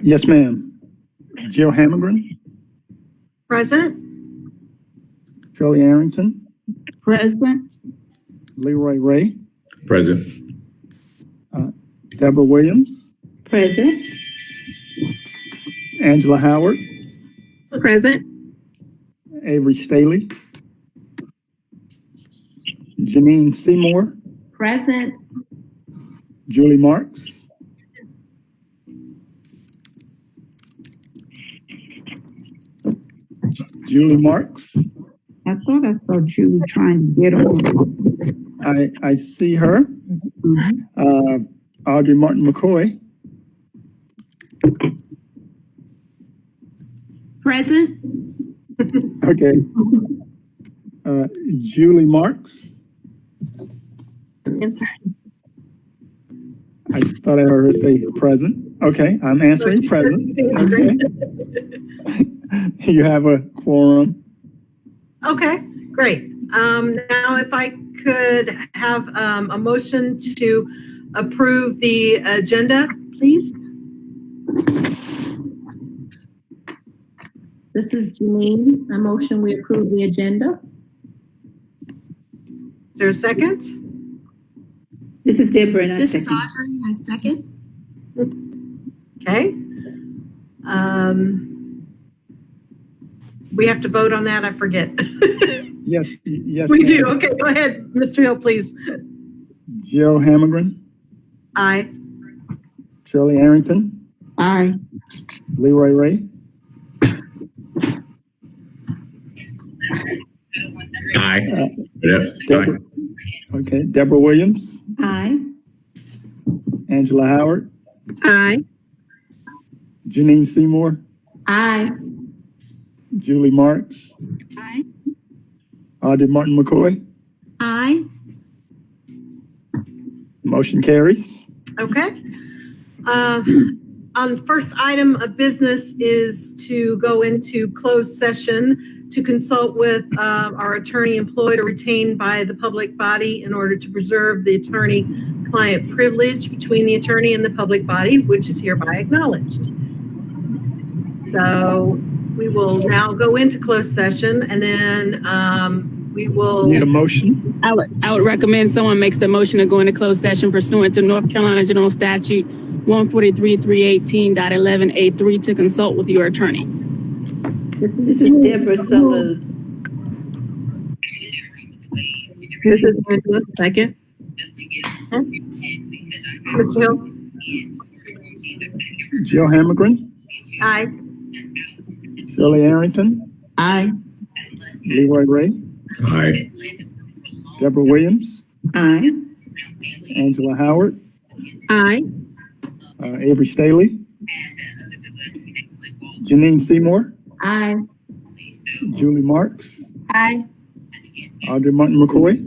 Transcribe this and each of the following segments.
Yes, ma'am. Jill Hammergren, Present. Shirley Arrington, Present. Leroy Ray, Present. Deborah Williams, Present. Angela Howard, Present. Avery Staley, Janine Seymour, Present. Julie Marks, Julie Marks. I thought I saw Julie trying to get on. I see her. Audrey Martin McCoy, Present. okay. Julie Marks. I thought I heard her say present. Okay, I'm answering present. Okay. You have a quorum. Okay, great. Now if I could have a motion to approve the agenda, please. This is Janine. I motion we approve the agenda. Is there a second? This is Deborah and I second. This is Audrey, I second. Okay. We have to vote on that, I forget. Yes, yes. We ma'am. do, okay, go ahead, Mr. Hill, please. Jill Hammergren, Aye. Shirley Arrington, Aye. Leroy Ray, Aye. Deborah, okay, Deborah Williams, Aye. Angela Howard, Aye. Janine Seymour, Aye. Julie Marks, Aye. Audrey Martin McCoy. Aye. Motion carries. Okay. On the first item of business is to go into closed session to consult with our attorney employed or retained by the public body in order to preserve the attorney-client privilege between the attorney and the public body, which is hereby acknowledged. So we will now go into closed session and then we will. Need a motion? I would recommend someone makes the motion to go into closed session pursuant to North Carolina General Statute 143.318.11A3 to consult with your attorney. This is Deborah, so moved. This is Angela, second. Mr. Hill? Jill Hammergren, Aye. Shirley Arrington, Aye. Leroy Ray, Aye. Deborah Williams, Aye. Angela Howard, Aye. Avery Staley, Janine Seymour, Aye. Julie Marks, Aye. Audrey Martin McCoy.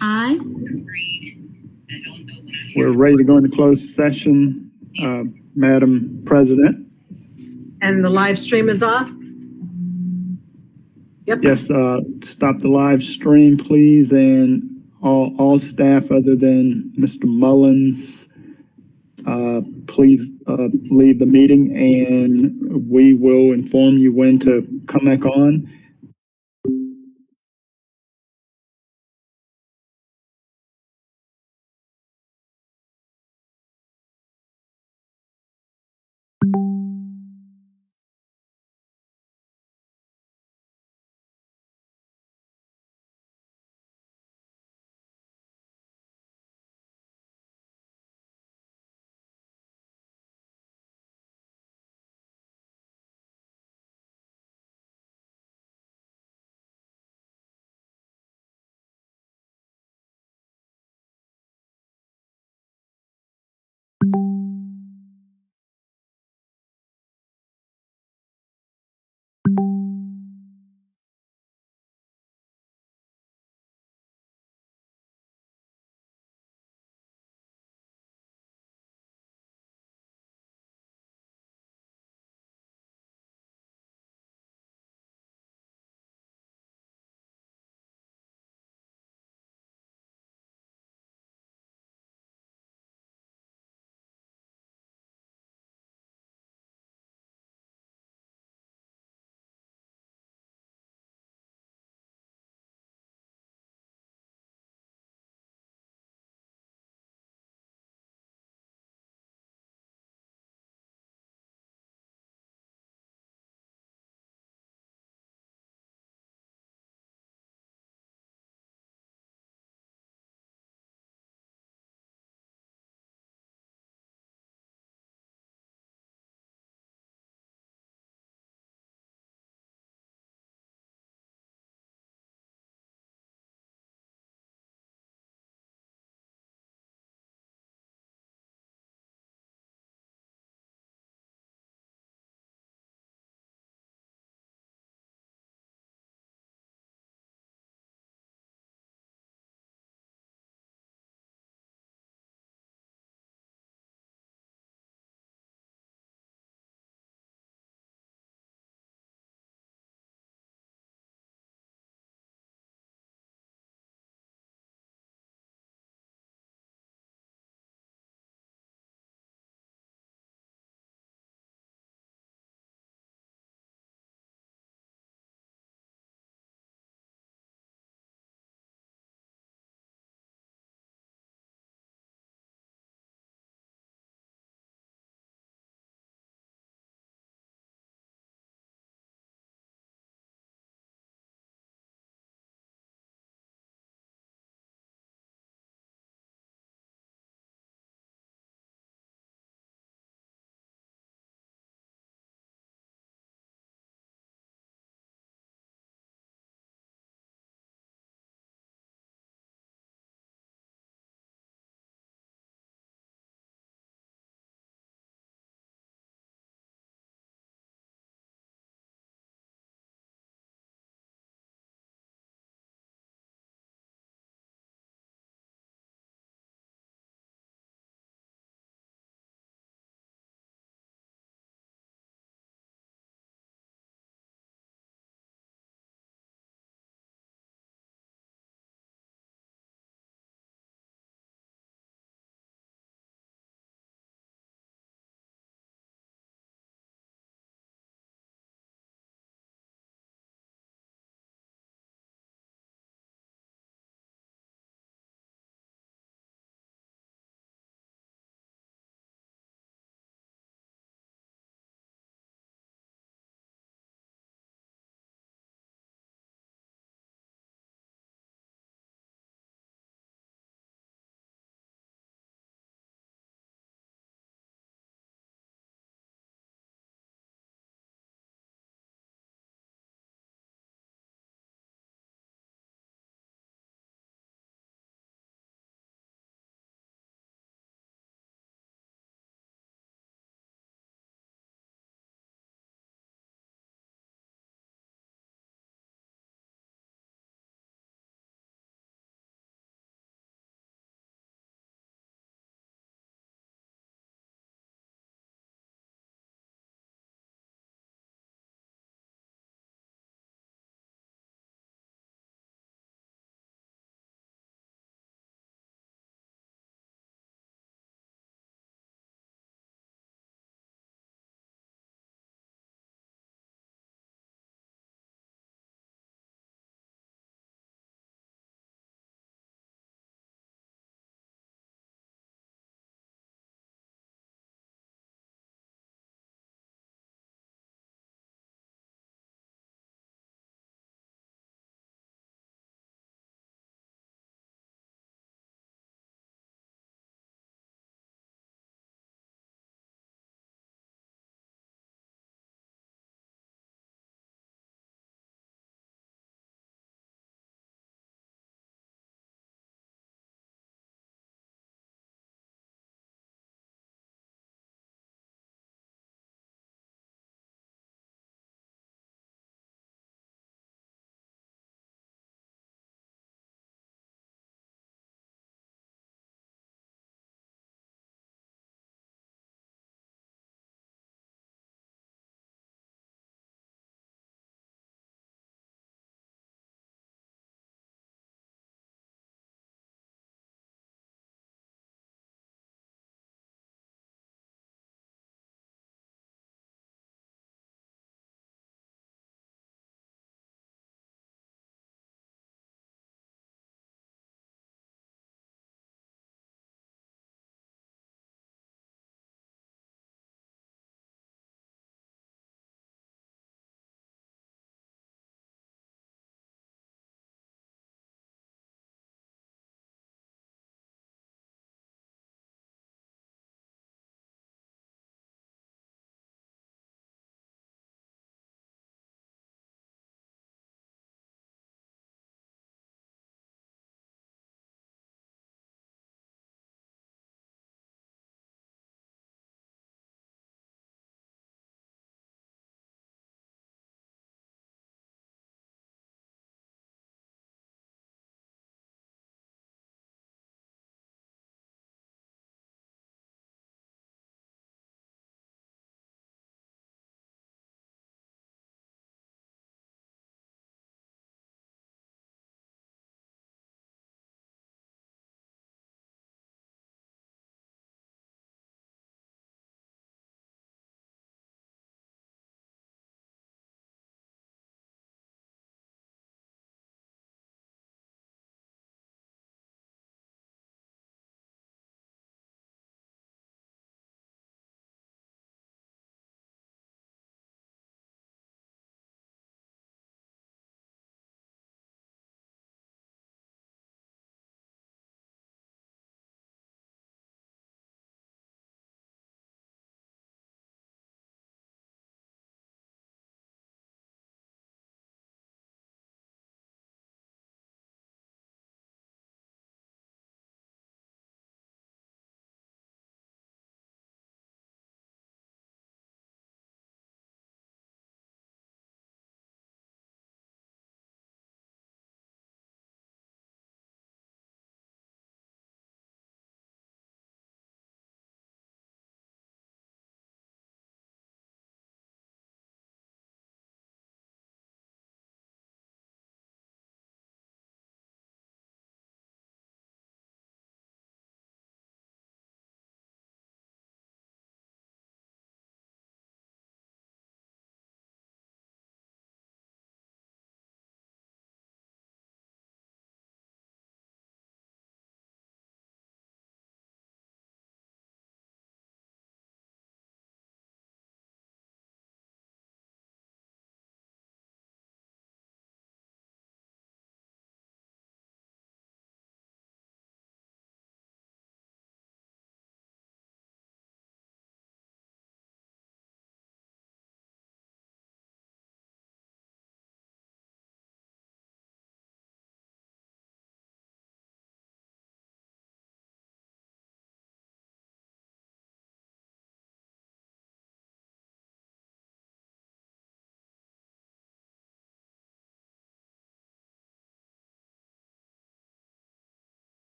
Aye. We're ready to go into closed session, Madam President. And the live stream is off? Yep. Yes, stop the live stream, please, and all staff other than Mr. Mullins, please leave the meeting, and we will inform you when to come back on.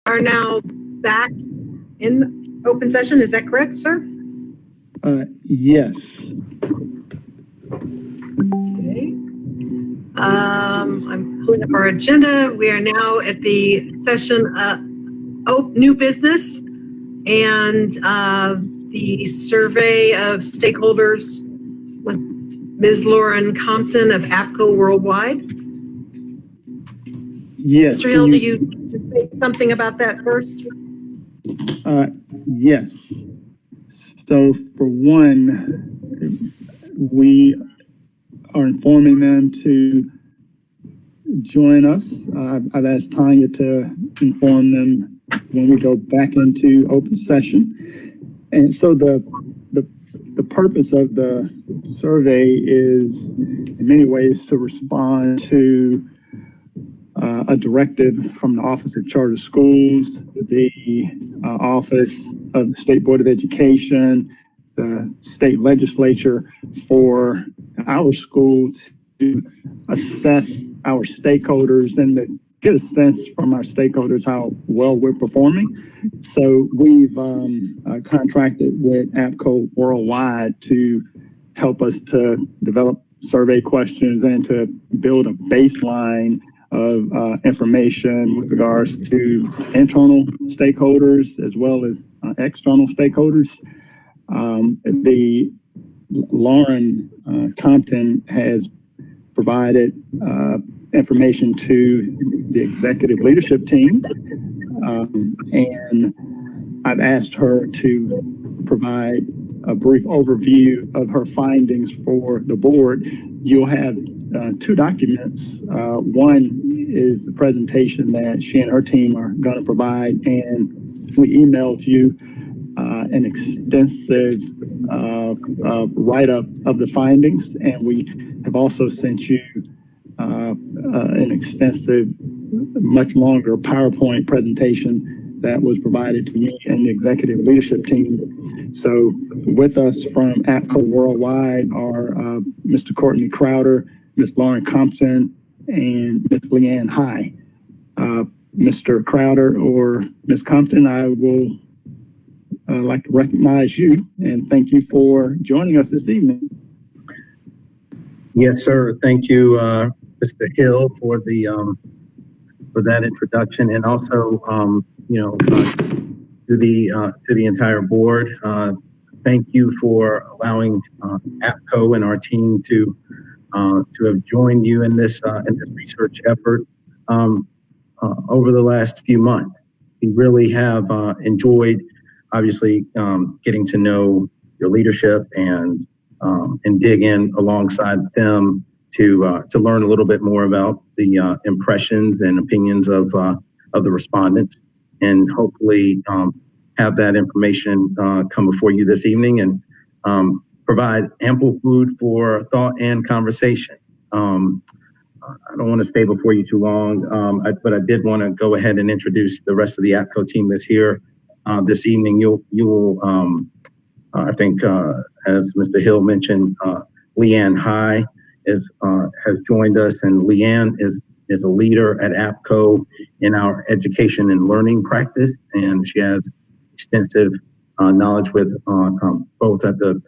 are now back in open session. Is that correct, sir? Yes. Okay. I'm pulling up our agenda. We are now at the session new business and the survey of stakeholders with Ms. Lauren Compton of APCO Worldwide. Yes. Mr. Hill, do you need to say something about that first? Yes. So for one, we are informing them to join us. I've asked Tanya to inform them when we go back into open session. And so the purpose of the survey is in many ways to respond to a directive from the Office of Charter Schools, the Office of the State Board of Education, the state legislature, for our schools to assess our stakeholders and to get a sense from our stakeholders how well we're performing. So we've contracted with APCO Worldwide to help us to develop survey questions and to build a baseline of information with regards to internal stakeholders as well as external stakeholders. The Lauren Compton has provided information to the executive leadership team, and I've asked her to provide a brief overview of her findings for the board. You'll have two documents. One is the presentation that she and her team are going to provide, and we emailed you an extensive write-up of the findings, and we have also sent you an extensive, much longer PowerPoint presentation that was provided to me and the executive leadership team. So with us from APCO Worldwide are Mr. Courtney Crowder, Ms. Lauren Compton, and Ms. Leanne High. Mr. Crowder or Ms. Compton, I will like to recognize you and thank you for joining us this evening. Yes, sir. Thank you, Mr. Hill, for the for that introduction, and also to the entire board. Thank you for allowing APCO and our team to have joined you in this research effort over the last few months. We really have enjoyed, obviously, getting to know your leadership and dig in alongside them to learn a little bit more about the impressions and opinions of the respondents, and hopefully have that information come before you this evening and provide ample food for thought and conversation. I don't want to stay before you too long, but I did want to go ahead and introduce the rest of the APCO team that's here this evening. You will, I think, as Mr. Hill mentioned, Leanne High has joined us, and Leanne is a leader at APCO in our education and learning practice, and she has extensive knowledge with both at the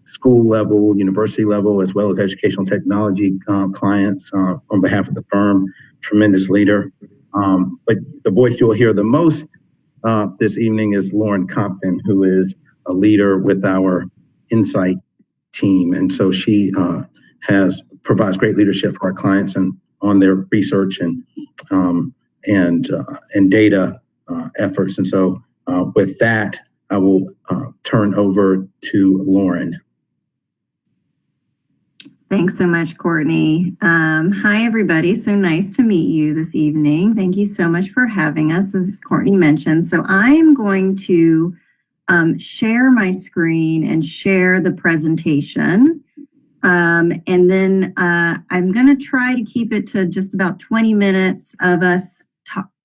school level, university level, as well as educational technology clients on behalf of the firm. Tremendous leader. But the voice you'll hear the most this evening is Lauren Compton, who is a leader with our Insight team. And so she provides great leadership for our clients and on their research and data efforts. And so with that, I will turn over to Lauren. Thanks so much, Courtney. Hi, everybody. So nice to meet you this evening. Thank you so much for having us, as Courtney mentioned. So I am going to share my screen and share the presentation. And then I'm going to try to keep it to just about 20 minutes of us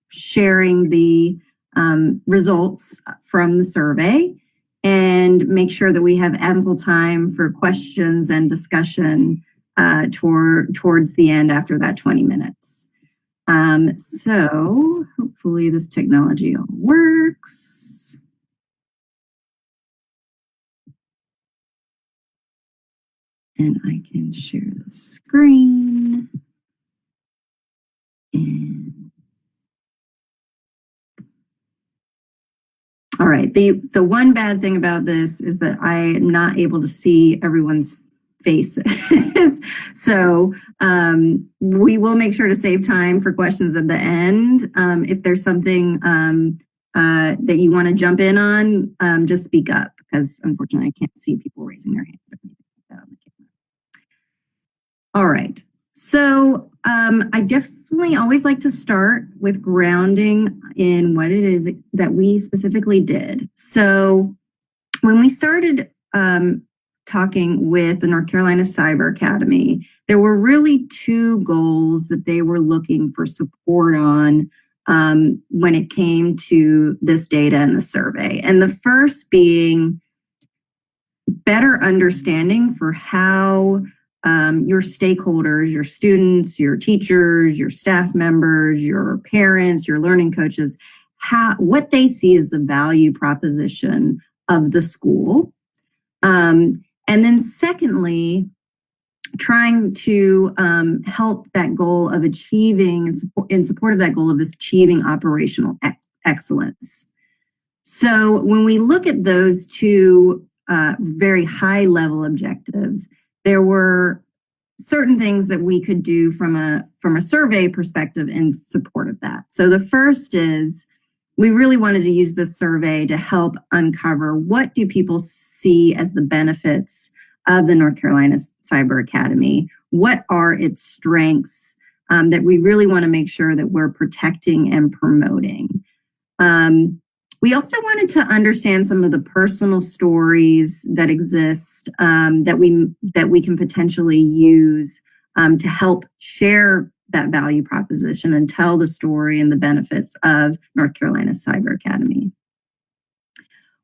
sharing the results from the survey, and make sure that we have ample time for questions and discussion towards the end after that 20 minutes. So hopefully this technology all works. And I can share the screen. And all right, the one bad thing about this is that I am not able to see everyone's faces. So we will make sure to save time for questions at the end. If there's something that you want to jump in on, just speak up, because unfortunately I can't see people raising their hands or anything like that on the camera. All right, so I definitely always like to start with grounding in what it is that we specifically did. So when we started talking with the North Carolina Cyber Academy, there were really two goals that they were looking for support on when it came to this data and the survey. And the first being better understanding for how your stakeholders, your students, your teachers, your staff members, your parents, your learning coaches, what they see as the value proposition of the school. And then secondly, trying to help that goal of achieving, in support of that goal of achieving operational excellence. So when we look at those two very high level objectives, there were certain things that we could do from a survey perspective in support of that. So the first is, we really wanted to use this survey to help uncover what do people see as the benefits of the North Carolina Cyber Academy? What are its strengths that we really want to make sure that we're protecting and promoting? We also wanted to understand some of the personal stories that exist that we can potentially use to help share that value proposition and tell the story and the benefits of North Carolina Cyber Academy.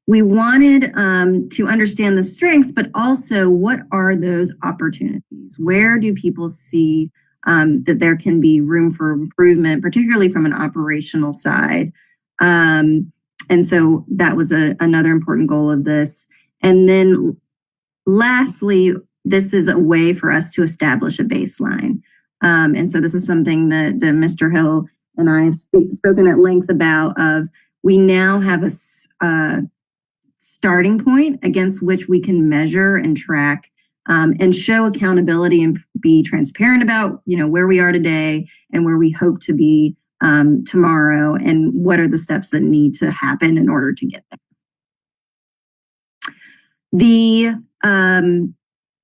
We wanted to understand the strengths, but also what are those opportunities? Where do people see that there can be room for improvement, particularly from an operational side? And so that was another important goal of this. And then lastly, this is a way for us to establish a baseline. And so this is something that Mr. Hill and I have spoken at length about, of we now have a starting point against which we can measure and track and show accountability and be transparent about, where we are today and where we hope to be tomorrow, and what are the steps that need to happen in order to get there. The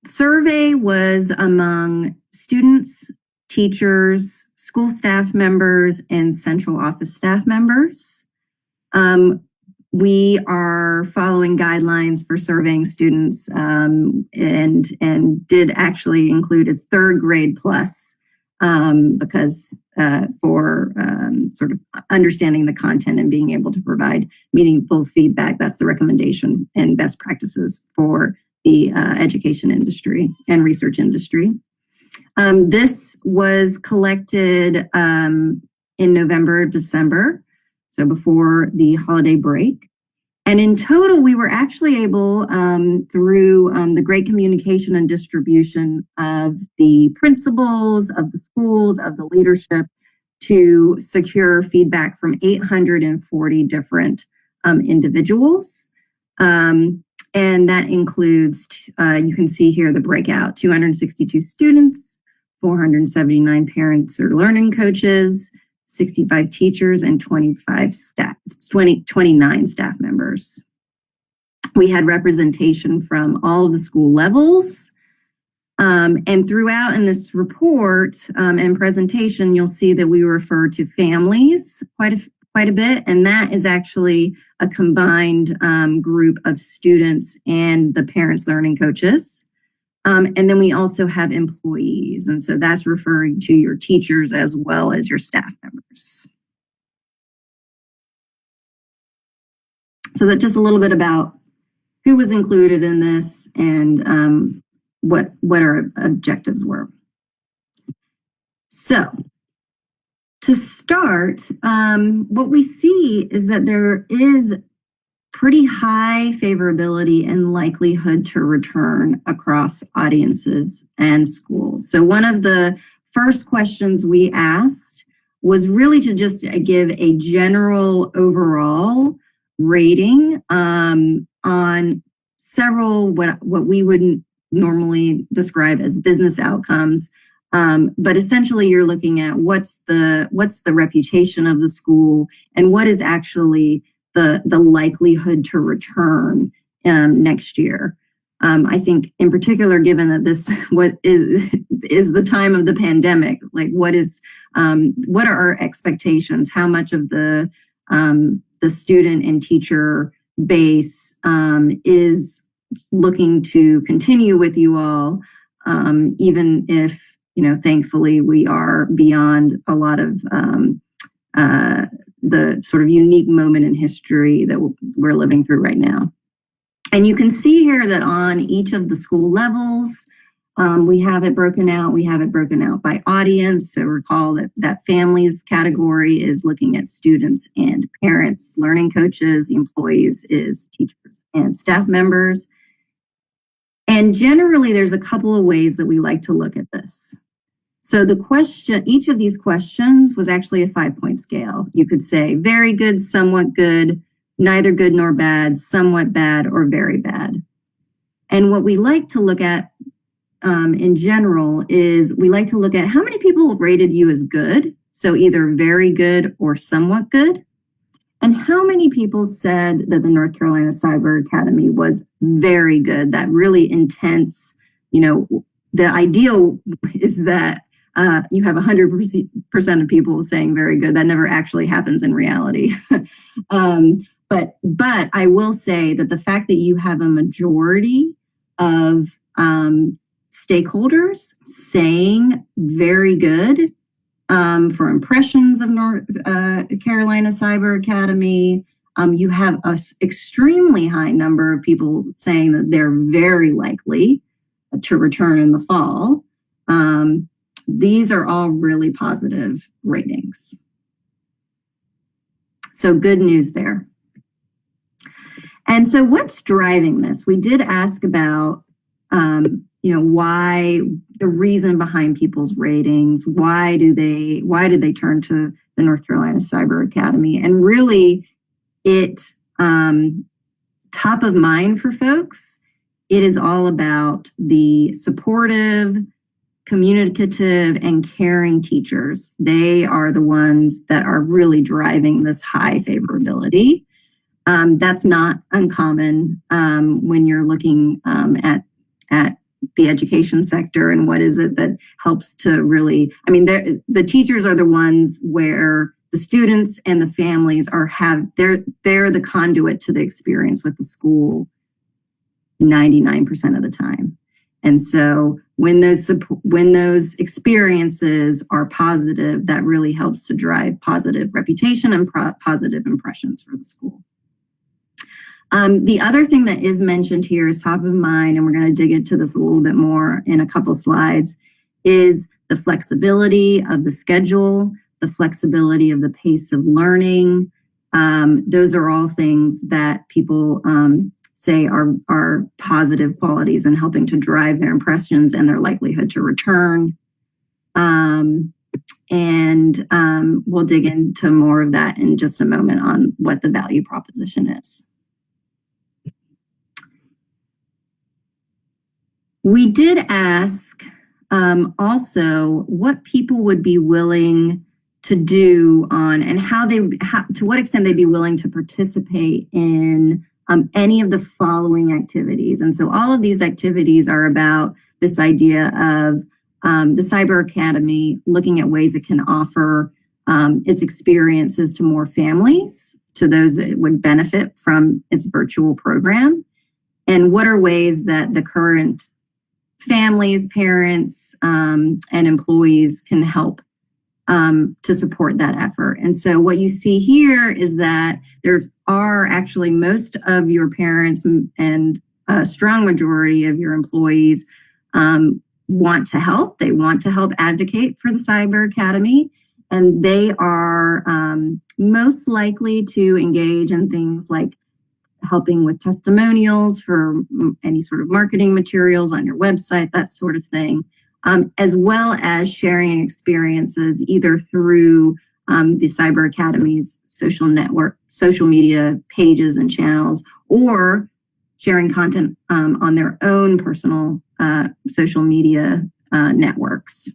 survey was among students, teachers, school staff members, and central office staff members. We are following guidelines for surveying students and did actually include its third grade plus because for sort of understanding the content and being able to provide meaningful feedback. That's the recommendation and best practices for the education industry and research industry. This was collected in November, December, so before the holiday break. And in total, we were actually able, through the great communication and distribution of the principals, of the schools, of the leadership, to secure feedback from 840 different individuals. And that includes, you can see here the breakout, 262 students, 479 parents or learning coaches, 65 teachers, and 29 staff members. We had representation from all of the school levels. And throughout in this report and presentation, you'll see that we refer to families quite a bit, and that is actually a combined group of students and the parents, learning coaches. And then we also have employees, and so that's referring to your teachers as well as your staff members. So that's just a little bit about who was included in this and what our objectives were. So To start, what we see is that there is pretty high favorability and likelihood to return across audiences and schools. So one of the first questions we asked was really to just give a general overall rating on several what we would normally describe as business outcomes. But essentially you're looking at what's the reputation of the school and what is actually the likelihood to return next year. I think in particular, given that what is the time of the pandemic, like what are our expectations? How much of the student and teacher base is looking to continue with you all, even if, thankfully we are beyond a lot of the sort of unique moment in history that we're living through right now. And you can see here that on each of the school levels, we have it broken out. We have it broken out by audience. So recall that families category is looking at students and parents, learning coaches, the employees is teachers and staff members. And generally, there's a couple of ways that we like to look at this. So each of these questions was actually a 5-point scale. You could say very good, somewhat good, neither good nor bad, somewhat bad, or very bad. And what we like to look at in general is we like to look at how many people rated you as good, so either very good or somewhat good, and how many people said that the North Carolina Cyber Academy was very good, that really intense, the ideal is that you have 100% of people saying very good. That never actually happens in reality. But I will say that the fact that you have a majority of stakeholders saying very good for impressions of North Carolina Cyber Academy, you have an extremely high number of people saying that they're very likely to return in the fall. These are all really positive ratings. So good news there. And so what's driving this? We did ask about, why the reason behind people's ratings, why did they turn to the North Carolina Cyber Academy? And really top of mind for folks, it is all about the supportive, communicative, and caring teachers. They are the ones that are really driving this high favorability. That's not uncommon when you're looking at the education sector and what is it that helps to really, the teachers are the ones where the students and the families they're the conduit to the experience with the school 99% of the time. And so when those experiences are positive, that really helps to drive positive reputation and positive impressions for the school. The other thing that is mentioned here is top of mind, and we're going to dig into this a little bit more in a couple slides, is the flexibility of the schedule, the flexibility of the pace of learning. Those are all things that people say are positive qualities in helping to drive their impressions and their likelihood to return. And we'll dig into more of that in just a moment on what the value proposition is. We did ask also what people would be willing to do on and to what extent they'd be willing to participate in any of the following activities. And so all of these activities are about this idea of the Cyber Academy looking at ways it can offer its experiences to more families, to those that would benefit from its virtual program, and what are ways that the current families, parents, and employees can help to support that effort. And so what you see here is that there are actually most of your parents and a strong majority of your employees want to help. They want to help advocate for the Cyber Academy. and they are most likely to engage in things like helping with testimonials for any sort of marketing materials on your website, that sort of thing, as well as sharing experiences either through the Cyber Academy's social media pages and channels, or sharing content on their own personal social media networks.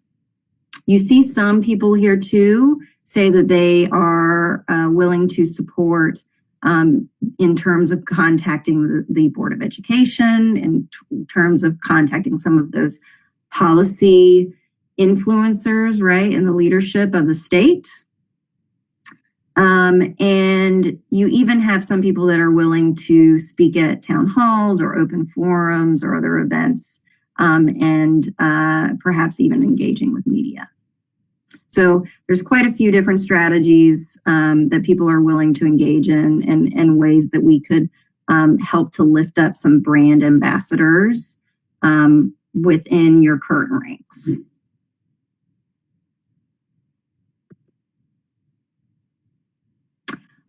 You see some people here too say that they are willing to support in terms of contacting the Board of Education, in terms of contacting some of those policy influencers, right, in the leadership of the state. And you even have some people that are willing to speak at town halls or open forums or other events, and perhaps even engaging with media. So there's quite a few different strategies that people are willing to engage in, and ways that we could help to lift up some brand ambassadors within your current ranks.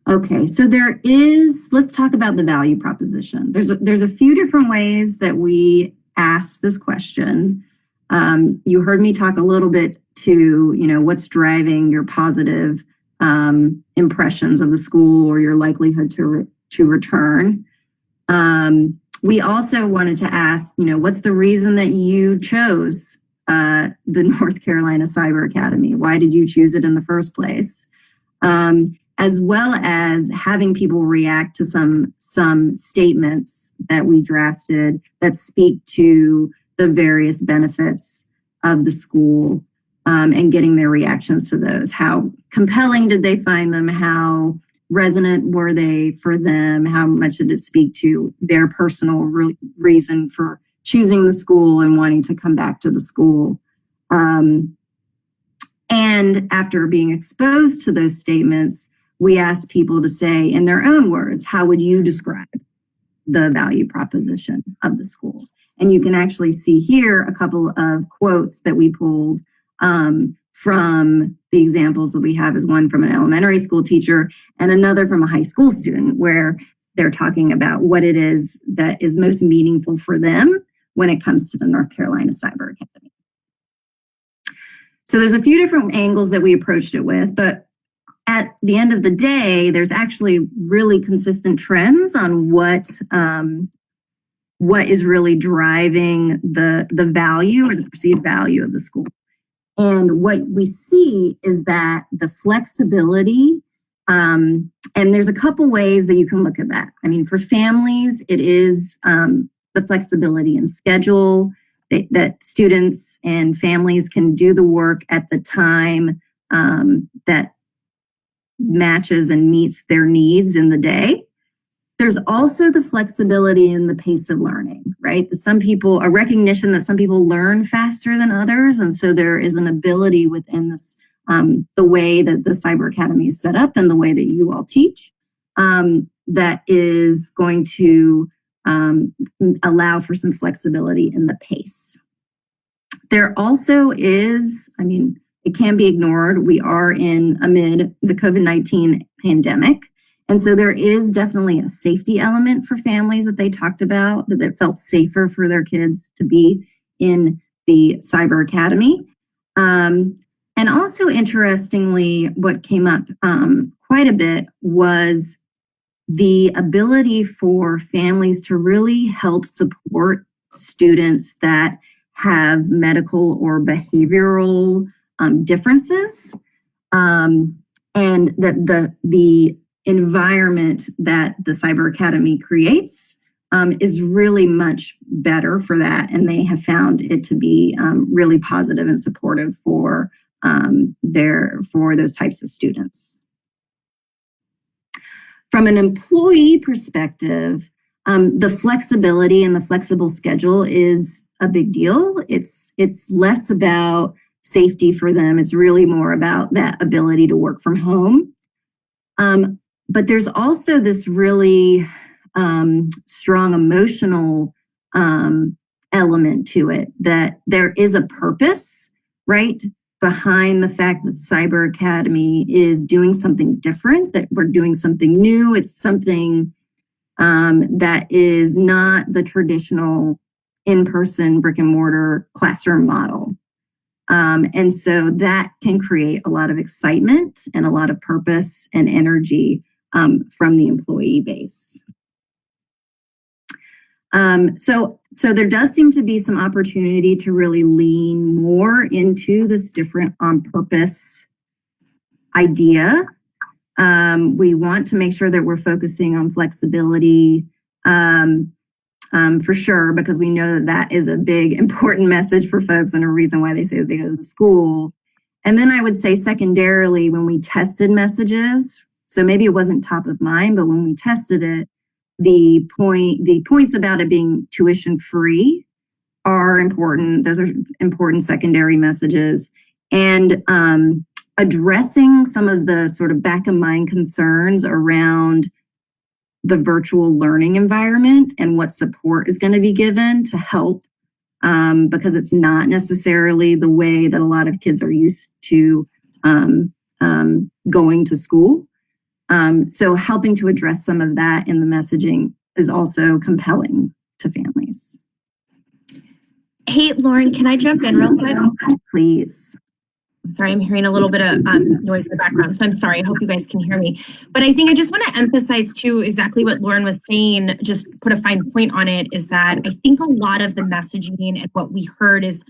Okay, so let's talk about the value proposition. There's a few different ways that we ask this question. You heard me talk a little bit to, what's driving your positive impressions of the school or your likelihood to return. We also wanted to ask, what's the reason that you chose the North Carolina Cyber Academy? Why did you choose it in the first place? As well as having people react to some statements that we drafted that speak to the various benefits of the school, and getting their reactions to those. How compelling did they find them? How resonant were they for them? How much did it speak to their personal reason for choosing the school and wanting to come back to the school? And after being exposed to those statements, we asked people to say in their own words, how would you describe the value proposition of the school? And you can actually see here a couple of quotes that we pulled from the examples that we have, is one from an elementary school teacher and another from a high school student, where they're talking about what it is that is most meaningful for them when it comes to the North Carolina Cyber Academy. So there's a few different angles that we approached it with, but at the end of the day, there's actually really consistent trends on what is really driving the value or the perceived value of the school. And what we see is that the flexibility, and there's a couple ways that you can look at that. I mean, for families, it is the flexibility in schedule, that students and families can do the work at the time that matches and meets their needs in the day. There's also the flexibility in the pace of learning, right? A recognition that some people learn faster than others. And so there is an ability within this, the way that the Cyber Academy is set up and the way that you all teach, that is going to allow for some flexibility in the pace. There also is, it can be ignored. We are amid the COVID-19 pandemic. And so there is definitely a safety element for families that they talked about, that it felt safer for their kids to be in the Cyber Academy. And also, interestingly, what came up quite a bit was the ability for families to really help support students that have medical or behavioral differences, and that the environment that the Cyber Academy creates is really much better for that, and they have found it to be really positive and supportive for those types of students. From an employee perspective, the flexibility and the flexible schedule is a big deal. It's less about safety for them. It's really more about that ability to work from home. But there's also this really strong emotional element to it, that there is a purpose, right, behind the fact that Cyber Academy is doing something different, that we're doing something new. It's something that is not the traditional in-person brick and mortar classroom model. And so that can create a lot of excitement and a lot of purpose and energy from the employee base. So there does seem to be some opportunity to really lean more into this different on purpose idea. We want to make sure that we're focusing on flexibility for sure, because we know that that is a big important message for folks and a reason why they say that they go to school. And then I would say secondarily, when we tested messages, so maybe it wasn't top of mind, but when we tested it, the points about it being tuition free are important. Those are important secondary messages. And addressing some of the sort of back of mind concerns around the virtual learning environment and what support is going to be given to help, because it's not necessarily the way that a lot of kids are used to going to school. So helping to address some of that in the messaging is also compelling to families. Hey, Lauren, can I jump in real quick? Please. Sorry, I'm hearing a little bit of noise in the background, so I'm sorry. I hope you guys can hear me. But I think I just want to emphasize too exactly what Lauren was saying, just put a fine point on it, is that I think a lot of the messaging and what we heard is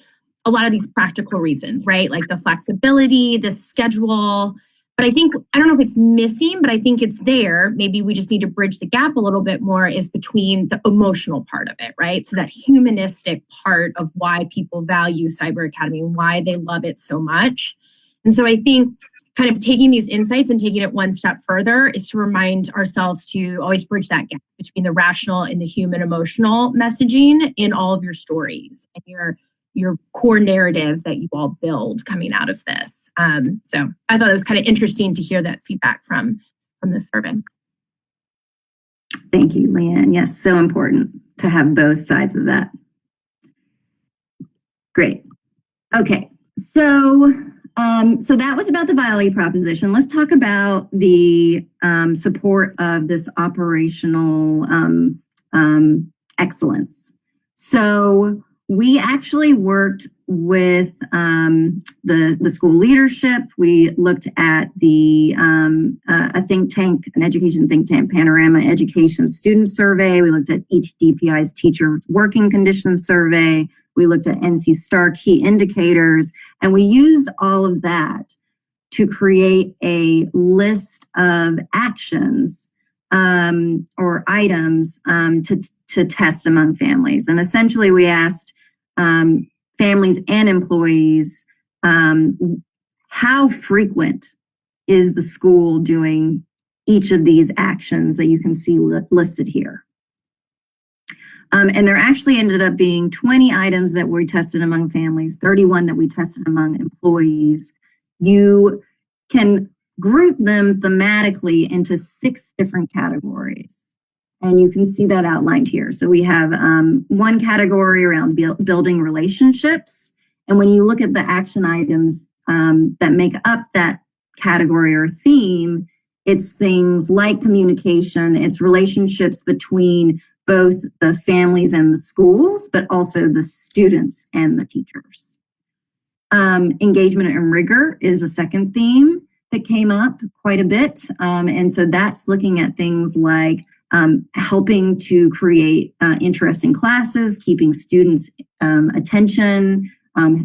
a lot of these practical reasons, right? Like the flexibility, the schedule. But I think, I don't know if it's missing, but I think it's there. Maybe we just need to bridge the gap a little bit more, is between the emotional part of it, right? So that humanistic part of why people value Cyber Academy and why they love it so much. And so I think kind of taking these insights and taking it one step further is to remind ourselves to always bridge that gap between the rational and the human emotional messaging in all of your stories and your core narrative that you all build coming out of this. So I thought it was kind of interesting to hear that feedback from this survey. Thank you, Leanne. Yes, so important to have both sides of that. Great. Okay, so that was about the value proposition. Let's talk about the support of this operational excellence. So we actually worked with the school leadership. We looked at a think tank, an education think tank, Panorama Education Student Survey. We looked at each DPI's Teacher Working Conditions Survey. We looked at NC STAR key indicators, and we used all of that to create a list of actions or items to test among families. And essentially we asked families and employees, how frequent is the school doing each of these actions that you can see listed here? And there actually ended up being 20 items that we tested among families, 31 that we tested among employees. You can group them thematically into 6 different categories. And you can see that outlined here. So we have one category around building relationships. And when you look at the action items that make up that category or theme, it's things like communication, it's relationships between both the families and the schools, but also the students and the teachers. Engagement and rigor is a second theme that came up quite a bit. And so that's looking at things like helping to create interesting classes, keeping students' attention,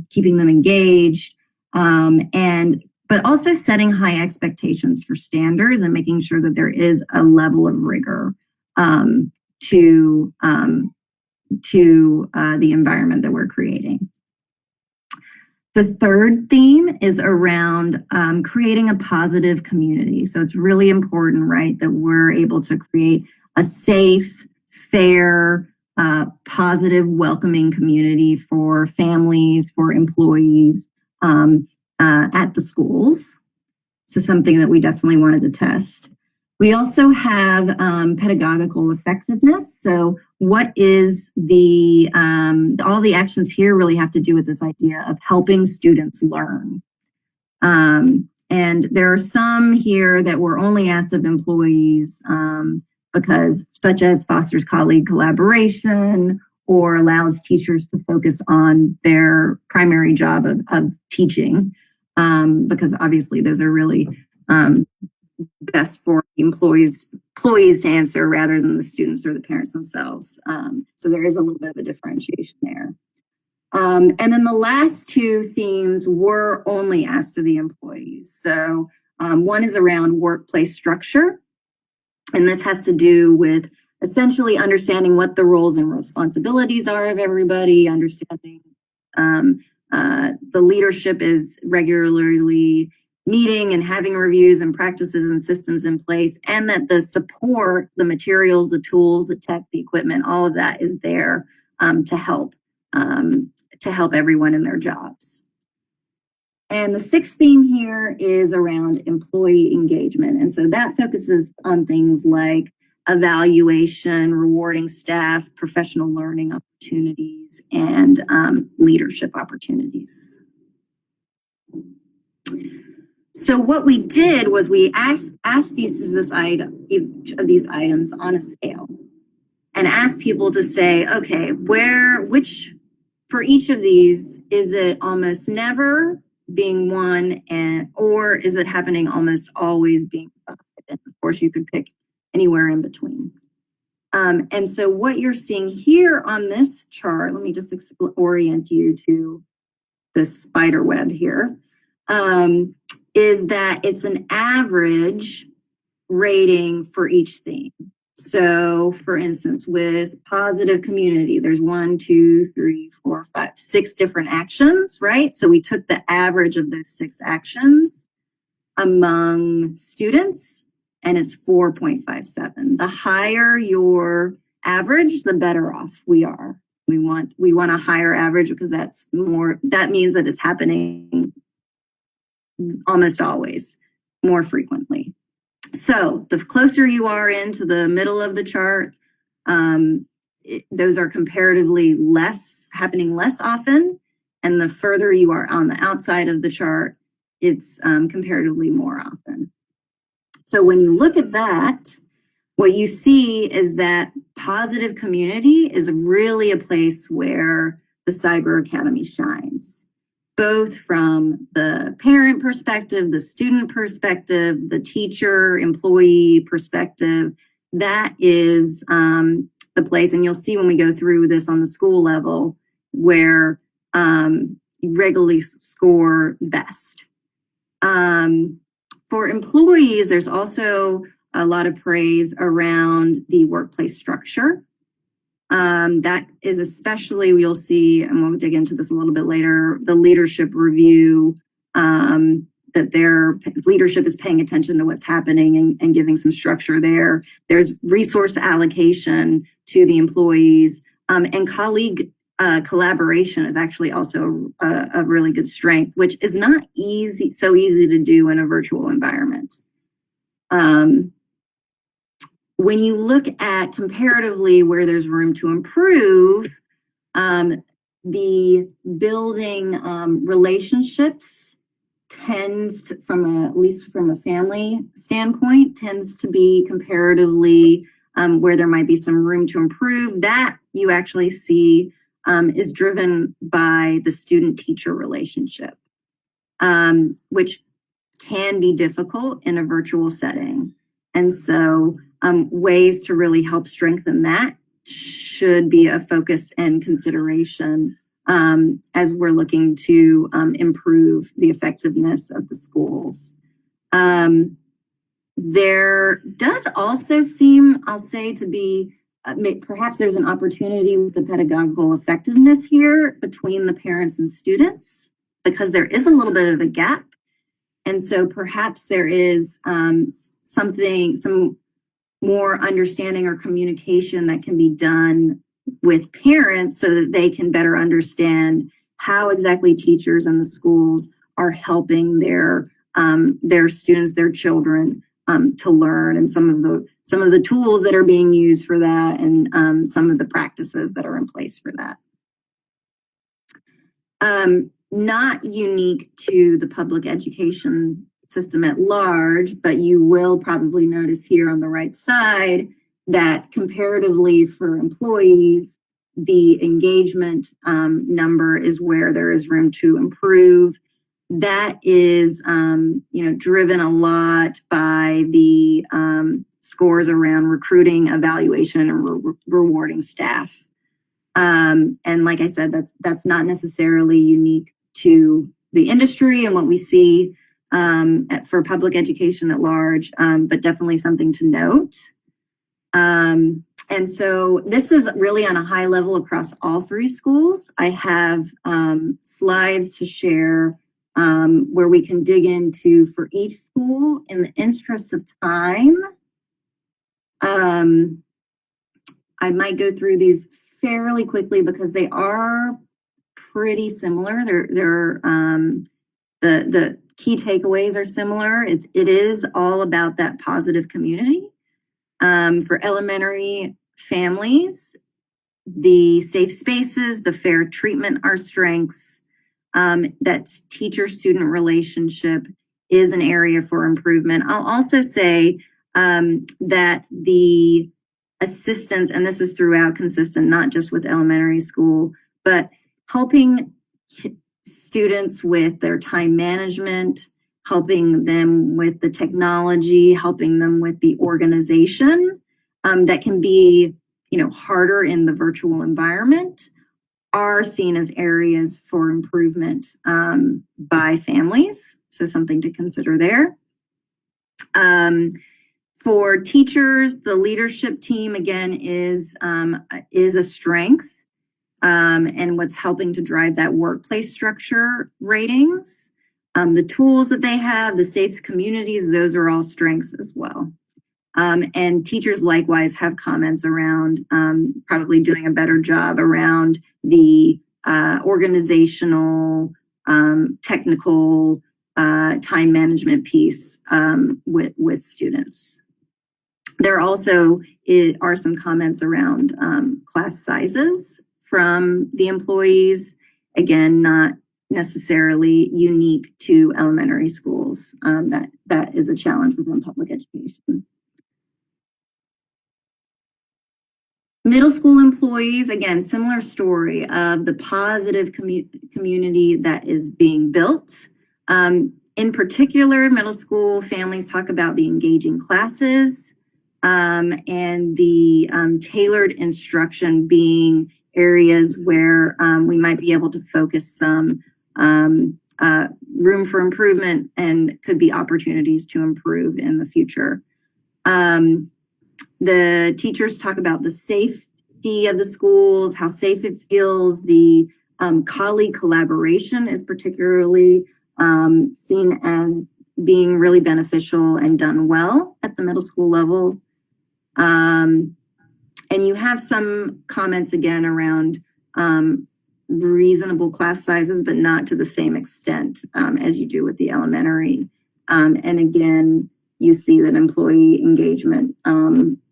keeping them engaged, but also setting high expectations for standards and making sure that there is a level of rigor to the environment that we're creating. The third theme is around creating a positive community. So it's really important, right, that we're able to create a safe, fair, positive, welcoming community for families, for employees at the schools. So something that we definitely wanted to test. We also have pedagogical effectiveness. So what is all the actions here really have to do with this idea of helping students learn. And there are some here that were only asked of employees because such as fosters colleague collaboration or allows teachers to focus on their primary job of teaching, because obviously those are really best for employees to answer rather than the students or the parents themselves. So there is a little bit of a differentiation there. And then the last two themes were only asked of the employees. So one is around workplace structure, and this has to do with essentially understanding what the roles and responsibilities are of everybody, understanding the leadership is regularly meeting and having reviews and practices and systems in place, and that the support, the materials, the tools, the tech, the equipment, all of that is there to help everyone in their jobs. And the sixth theme here is around employee engagement. And so that focuses on things like evaluation, rewarding staff, professional learning opportunities, and leadership opportunities. So what we did was we asked each of these items on a scale and asked people to say, okay, which for each of these, is it almost never being 1, or is it happening almost always being 5? And of course, you could pick anywhere in between. And so what you're seeing here on this chart, let me just orient you to the spider web here, is that it's an average rating for each theme. So for instance, with positive community, there's 1, 2, 3, 4, 5, 6 different actions, right? So we took the average of those 6 actions among students, and it's 4.57. The higher your average, the better off we are. We want a higher average because that means that it's happening almost always, more frequently. So the closer you are into the middle of the chart, those are comparatively happening less often. And the further you are on the outside of the chart, it's comparatively more often. So when you look at that, what you see is that positive community is really a place where the Cyber Academy shines, both from the parent perspective, the student perspective, the teacher, employee perspective. That is the place, and you'll see when we go through this on the school level, where you regularly score best. For employees, there's also a lot of praise around the workplace structure. That is especially, we'll see, and we'll dig into this a little bit later, the leadership review, that their leadership is paying attention to what's happening and giving some structure there. There's resource allocation to the employees, and colleague collaboration is actually also a really good strength, which is not so easy to do in a virtual environment. When you look at comparatively where there's room to improve, the building relationships tends, at least from a family standpoint, tends to be comparatively where there might be some room to improve. That you actually see is driven by the student-teacher relationship, which can be difficult in a virtual setting. And so ways to really help strengthen that should be a focus and consideration as we're looking to improve the effectiveness of the schools. There does also seem, I'll say, to be perhaps there's an opportunity with the pedagogical effectiveness here between the parents and students, because there is a little bit of a gap. And so perhaps there is some more understanding or communication that can be done with parents so that they can better understand how exactly teachers and the schools are helping their students, their children, to learn, and some of the tools that are being used for that, and some of the practices that are in place for that. not unique to the public education system at large, but you will probably notice here on the right side that comparatively for employees, the engagement number is where there is room to improve. That is, driven a lot by the scores around recruiting, evaluation, and rewarding staff. And like I said, that's not necessarily unique to the industry and what we see for public education at large, but definitely something to note. And so this is really on a high level across all three schools. I have slides to share where we can dig into for each school. In the interest of time, I might go through these fairly quickly because they are pretty similar. The key takeaways are similar. It is all about that positive community. For elementary families, the safe spaces, the fair treatment are strengths. That teacher-student relationship is an area for improvement. I'll also say that the assistance, and this is throughout consistent, not just with elementary school, but helping students with their time management, helping them with the technology, helping them with the organization that can be, harder in the virtual environment, are seen as areas for improvement by families. So something to consider there. For teachers, the leadership team, again, is a strength and what's helping to drive that workplace structure ratings. The tools that they have, the safe communities, those are all strengths as well. And teachers likewise have comments around probably doing a better job around the organizational, technical, time management piece with students. There also are some comments around class sizes from the employees. Again, not necessarily unique to elementary schools. That is a challenge within public education. Middle school employees, again, similar story of the positive community that is being built. In particular, middle school families talk about the engaging classes and the tailored instruction being areas where we might be able to focus some room for improvement and could be opportunities to improve in the future. The teachers talk about the safety of the schools, how safe it feels. The colleague collaboration is particularly seen as being really beneficial and done well at the middle school level. And you have some comments again around reasonable class sizes, but not to the same extent as you do with the elementary. And again, you see that employee engagement,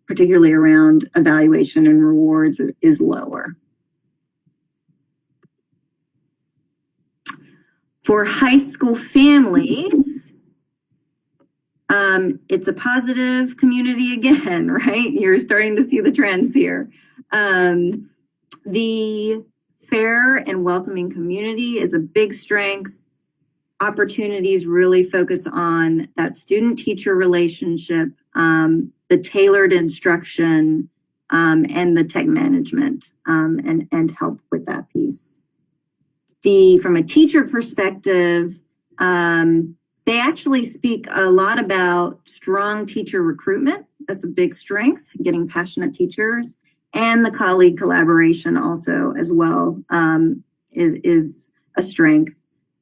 particularly around evaluation and rewards, is lower. For high school families, it's a positive community again, right? You're starting to see the trends here. The fair and welcoming community is a big strength. Opportunities really focus on that student-teacher relationship, the tailored instruction, and the tech management, and help with that piece. From a teacher perspective, they actually speak a lot about strong teacher recruitment. That's a big strength, getting passionate teachers, and the colleague collaboration also as well is a strength.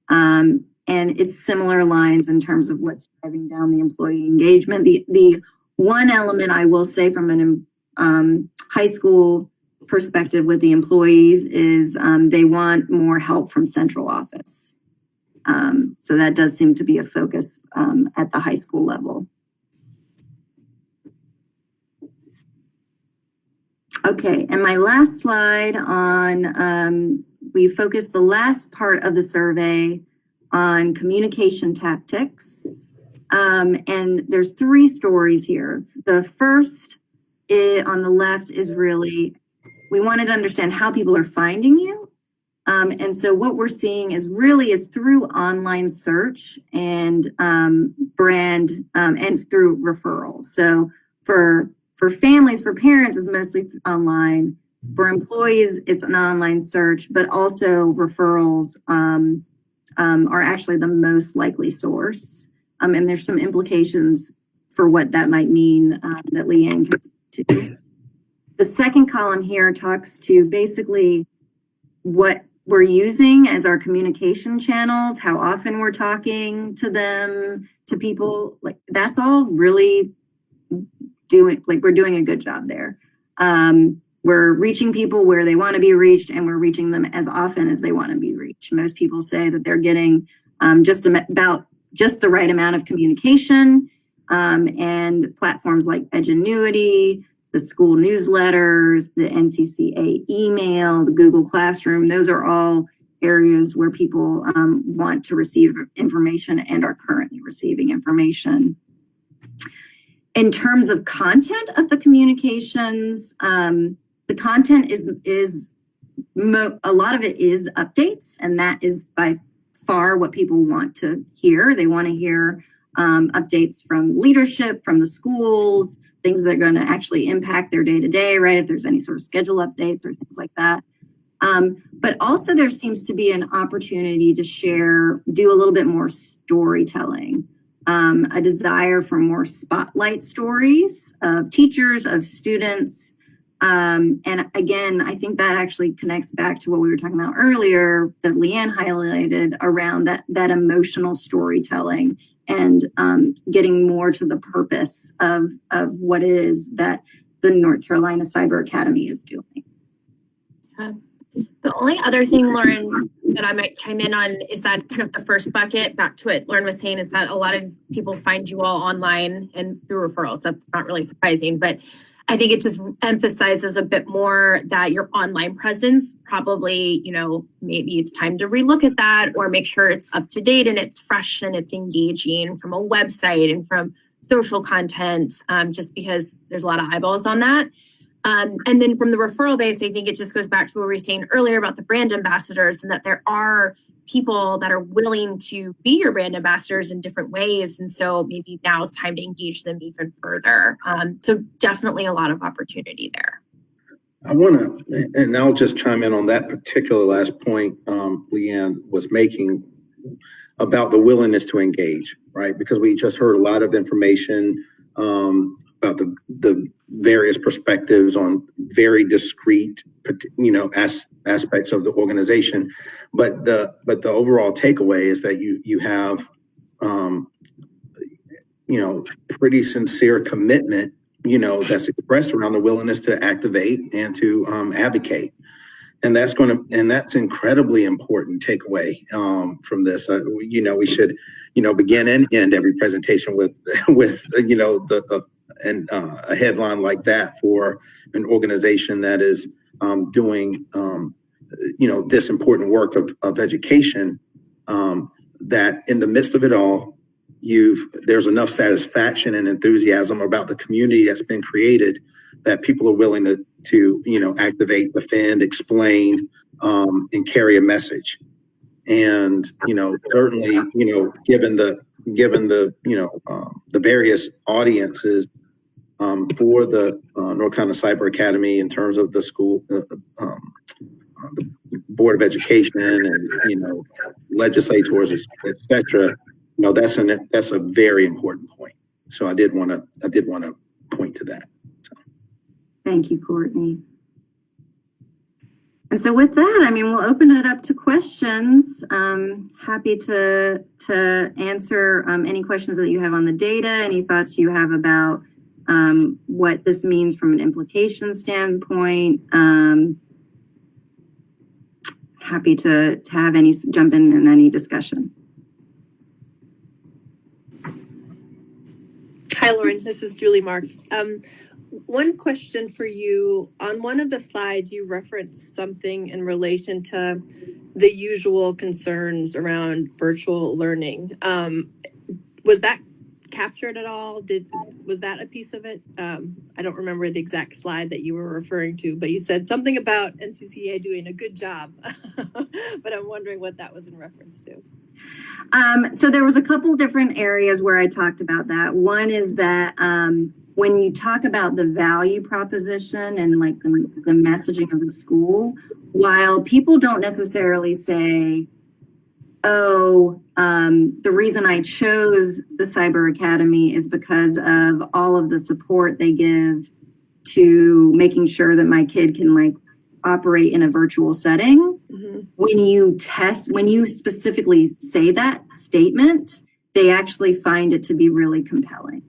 And it's similar lines in terms of what's driving down the employee engagement. The one element I will say from an high school perspective with the employees is they want more help from central office. So that does seem to be a focus at the high school level. Okay, and my last slide on we focused the last part of the survey on communication tactics. And there's 3 stories here. The first on the left is really, we wanted to understand how people are finding you. And so what we're seeing is really is through online search and brand and through referrals. So for families, for parents, it's mostly online. For employees, it's an online search, but also referrals are actually the most likely source. And there's some implications for what that might mean that Leanne can speak to. The second column here talks to basically what we're using as our communication channels, how often we're talking to them, to people. Like that's all really we're doing a good job there. We're reaching people where they want to be reached, and we're reaching them as often as they want to be reached. Most people say that they're getting just the right amount of communication, and platforms like Edgenuity, the school newsletters, the NCCA email, the Google Classroom, those are all areas where people want to receive information and are currently receiving information. In terms of content of the communications, the content is a lot of it is updates, and that is by far what people want to hear. They want to hear updates from leadership, from the schools, things that are going to actually impact their day-to-day, right? If there's any sort of schedule updates or things like that. But also there seems to be an opportunity to do a little bit more storytelling, a desire for more spotlight stories of teachers, of students. And again, I think that actually connects back to what we were talking about earlier that Leanne highlighted around that emotional storytelling and getting more to the purpose of what it is that the North Carolina Cyber Academy is doing. The only other thing, Lauren, that I might chime in on is that kind of the first bucket, back to what Lauren was saying, is that a lot of people find you all online and through referrals. That's not really surprising, but I think it just emphasizes a bit more that your online presence probably, maybe it's time to relook at that or make sure it's up to date and it's fresh and it's engaging from a website and from social content, just because there's a lot of eyeballs on that. And then from the referral base, I think it just goes back to what we were saying earlier about the brand ambassadors and that there are people that are willing to be your brand ambassadors in different ways. And so maybe now is time to engage them even further. So definitely a lot of opportunity there. I want to, and I'll just chime in on that particular last point Leanne was making about the willingness to engage, right? Because we just heard a lot of information about the various perspectives on very discrete, aspects of the organization. But the overall takeaway is that you have, pretty sincere commitment, that's expressed around the willingness to activate and to advocate. And that's incredibly important takeaway from this. We should, begin and end every presentation with a headline like that for an organization that is doing, this important work of education, that in the midst of it all, there's enough satisfaction and enthusiasm about the community that's been created that people are willing to activate, defend, explain, and carry a message. And, certainly, given the various audiences for the North Carolina Cyber Academy in terms of the school, the Board of Education and, legislators, et cetera, that's a very important point. So I did want to point to that. Thank you, Courtney. And so with that, we'll open it up to questions. Happy to answer any questions that you have on the data, any thoughts you have about what this means from an implication standpoint. Happy to have jump in any discussion. Hi, Lauren. This is Julie Marks. one question for you. On one of the slides, you referenced something in relation to the usual concerns around virtual learning. Was that captured at all? Was that a piece of it? I don't remember the exact slide that you were referring to, but you said something about NCCA doing a good job. But I'm wondering what that was in reference to. So there was a couple different areas where I talked about that. One is that when you talk about the value proposition and like the messaging of the school, while people don't necessarily say, oh, the reason I chose the Cyber Academy is because of all of the support they give to making sure that my kid can like operate in a virtual setting. Mm-hmm. When you specifically say that statement, they actually find it to be really compelling.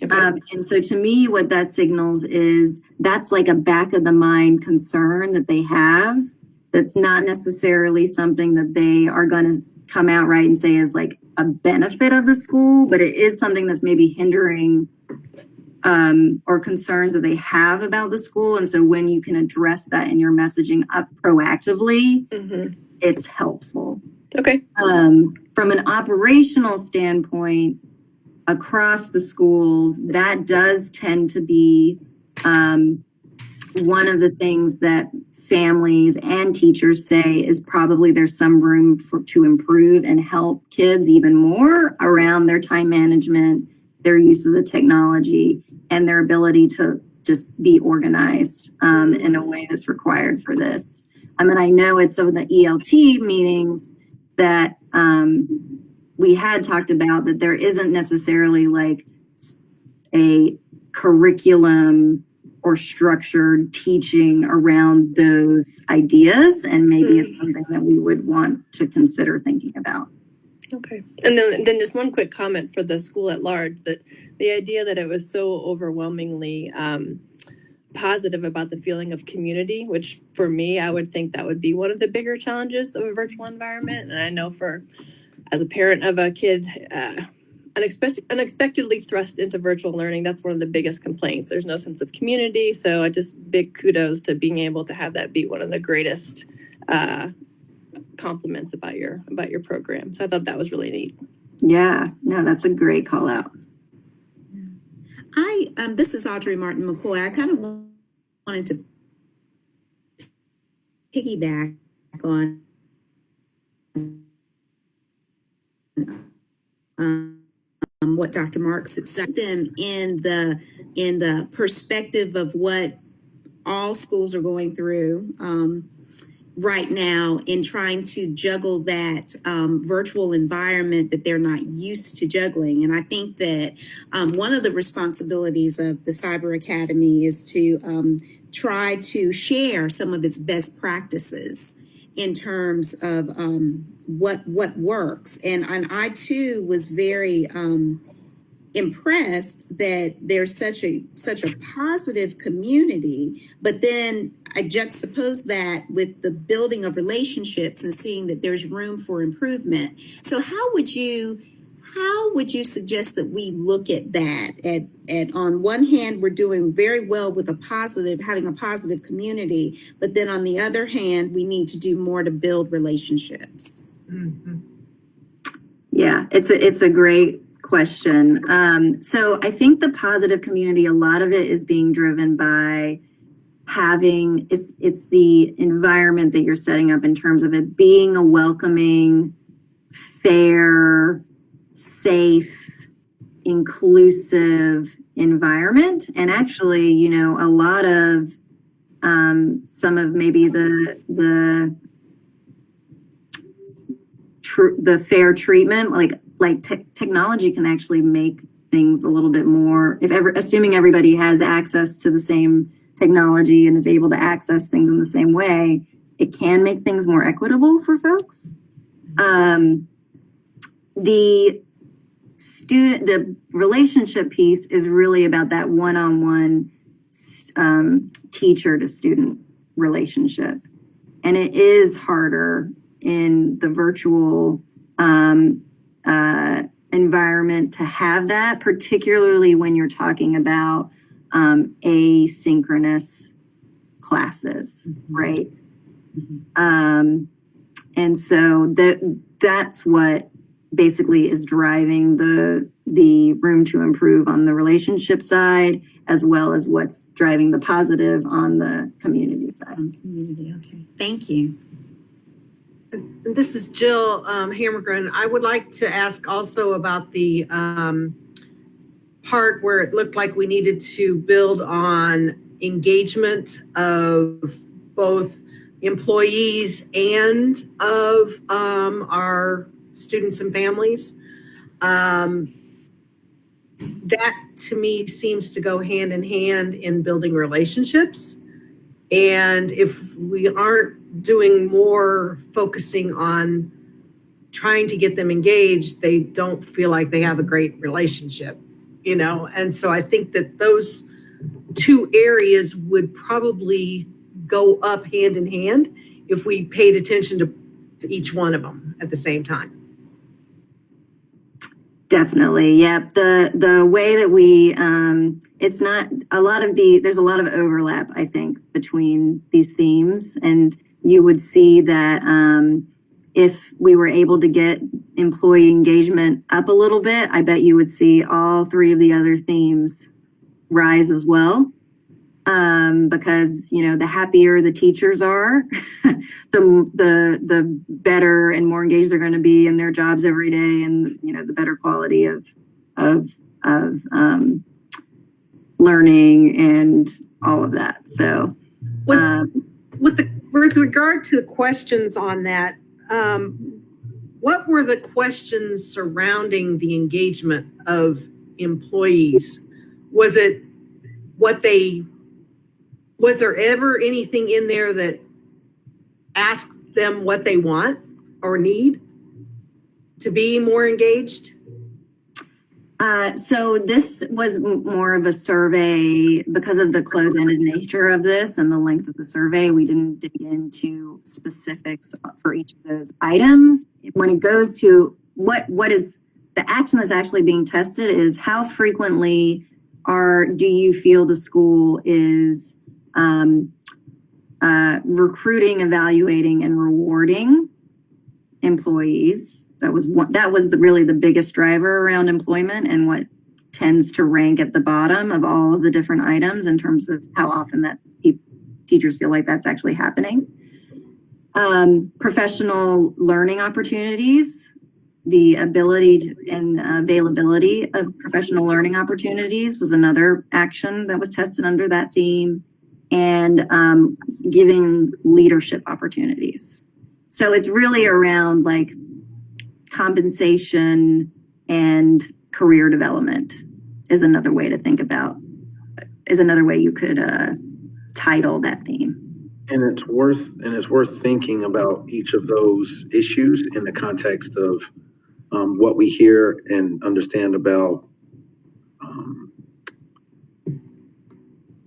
Okay. And so to me, what that signals is that's like a back of the mind concern that they have. That's not necessarily something that they are going to come out right and say is like a benefit of the school, but it is something that's maybe hindering or concerns that they have about the school. And so when you can address that in your messaging up proactively, Mm-hmm. it's helpful. Okay. From an operational standpoint, across the schools, that does tend to be one of the things that families and teachers say is probably there's some room to improve and help kids even more around their time management, their use of the technology, and their ability to just be organized in a way that's required for this. I mean, I know it's some of the ELT meetings that we had talked about that there isn't necessarily like a curriculum or structured teaching around those ideas, and maybe it's something that we would want to consider thinking about. Okay. And then just one quick comment for the school at large, that the idea that it was so overwhelmingly positive about the feeling of community, which for me, I would think that would be one of the bigger challenges of a virtual environment. And I know as a parent of a kid, unexpectedly thrust into virtual learning, that's one of the biggest complaints. There's no sense of community. So I just big kudos to being able to have that be one of the greatest compliments about your program. So I thought that was really neat. Yeah, no, that's a great call out. This is Audrey Martin McCoy. I kind of wanted to piggyback on what Dr. Marks had said in the perspective of what all schools are going through right now in trying to juggle that virtual environment that they're not used to juggling. And I think that one of the responsibilities of the Cyber Academy is to try to share some of its best practices in terms of what works. And I too was very impressed that there's such a positive community, but then I juxtapose that with the building of relationships and seeing that there's room for improvement. So how would you suggest that we look at that? At on one hand, we're doing very well with having a positive community, but then on the other hand, we need to do more to build relationships. Mm-hmm. Yeah, it's a great question. So I think the positive community, a lot of it is being driven by it's the environment that you're setting up in terms of it being a welcoming, fair, safe, inclusive environment. And actually, a lot of some of maybe the fair treatment, like technology can actually make things a little bit more, assuming everybody has access to the same technology and is able to access things in the same way, it can make things more equitable for folks. The relationship piece is really about that one-on-one teacher to student relationship. And it is harder in the virtual environment to have that, particularly when you're talking about asynchronous classes, right? And so that's what basically is driving the room to improve on the relationship side, as well as what's driving the positive on the community side. Community, okay. Thank you. This is Jill Hammergren. I would like to ask also about the part where it looked like we needed to build on engagement of both employees and of our students and families. That to me seems to go hand in hand in building relationships. And if we aren't doing more focusing on trying to get them engaged, they don't feel like they have a great relationship, you know? And so I think that those two areas would probably go up hand in hand if we paid attention to each one of them at the same time. Definitely. Yep. The way that we, it's not a lot of there's a lot of overlap, I think, between these themes. And you would see that if we were able to get employee engagement up a little bit, I bet you would see all three of the other themes rise as well. Because, you know, the happier the teachers are, the better and more engaged they're going to be in their jobs every day, and, you know, the better quality of learning and all of that. So, with regard to the questions on that, what were the questions surrounding the engagement of employees? Was there ever anything in there that asked them what they want or need to be more engaged? So this was more of a survey because of the closed-ended nature of this and the length of the survey. We didn't dig into specifics for each of those items. When it goes to what is the action that's actually being tested is how frequently do you feel the school is recruiting, evaluating, and rewarding employees. That was really the biggest driver around employment and what tends to rank at the bottom of all of the different items in terms of how often that teachers feel like that's actually happening. Professional learning opportunities, the ability and availability of professional learning opportunities was another action that was tested under that theme, and giving leadership opportunities. So it's really around like compensation and career development is another way you could title that theme. And it's worth thinking about each of those issues in the context of what we hear and understand about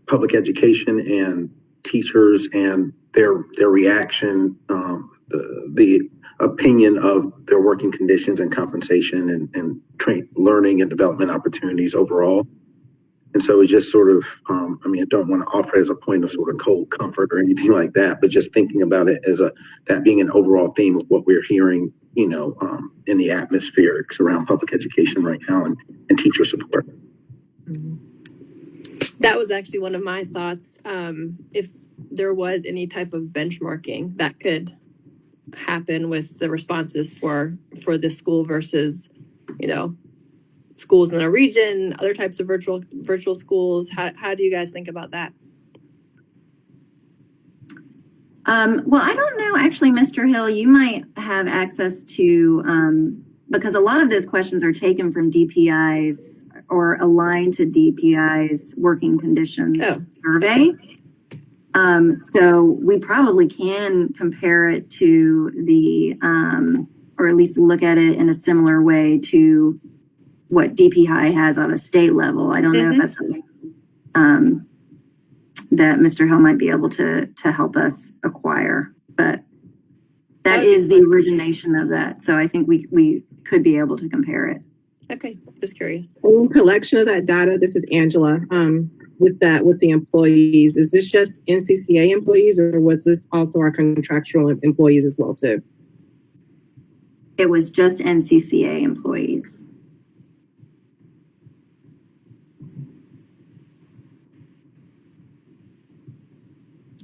public education and teachers and their reaction, the opinion of their working conditions and compensation and learning and development opportunities overall. And so it just sort of, I don't want to offer it as a point of sort of cold comfort or anything like that, but just thinking about it as that being an overall theme of what we're hearing, in the atmospherics around public education right now and teacher support. That was actually one of my thoughts. If there was any type of benchmarking that could happen with the responses for this school versus, schools in a region, other types of virtual schools. How do you guys think about that? Well, I don't know. Actually, Mr. Hill, you might have access to, because a lot of those questions are taken from DPI's or aligned to DPI's working conditions survey. So we probably can compare it to or at least look at it in a similar way to what DPI has on a state level. I don't know if that's something that Mr. Hill might be able to help us acquire, but that is the origination of that. So I think we could be able to compare it. Okay, just curious. In collection of that data, this is Angela. with the employees, is this just NCCA employees, or was this also our contractual employees as well too? It was just NCCA employees.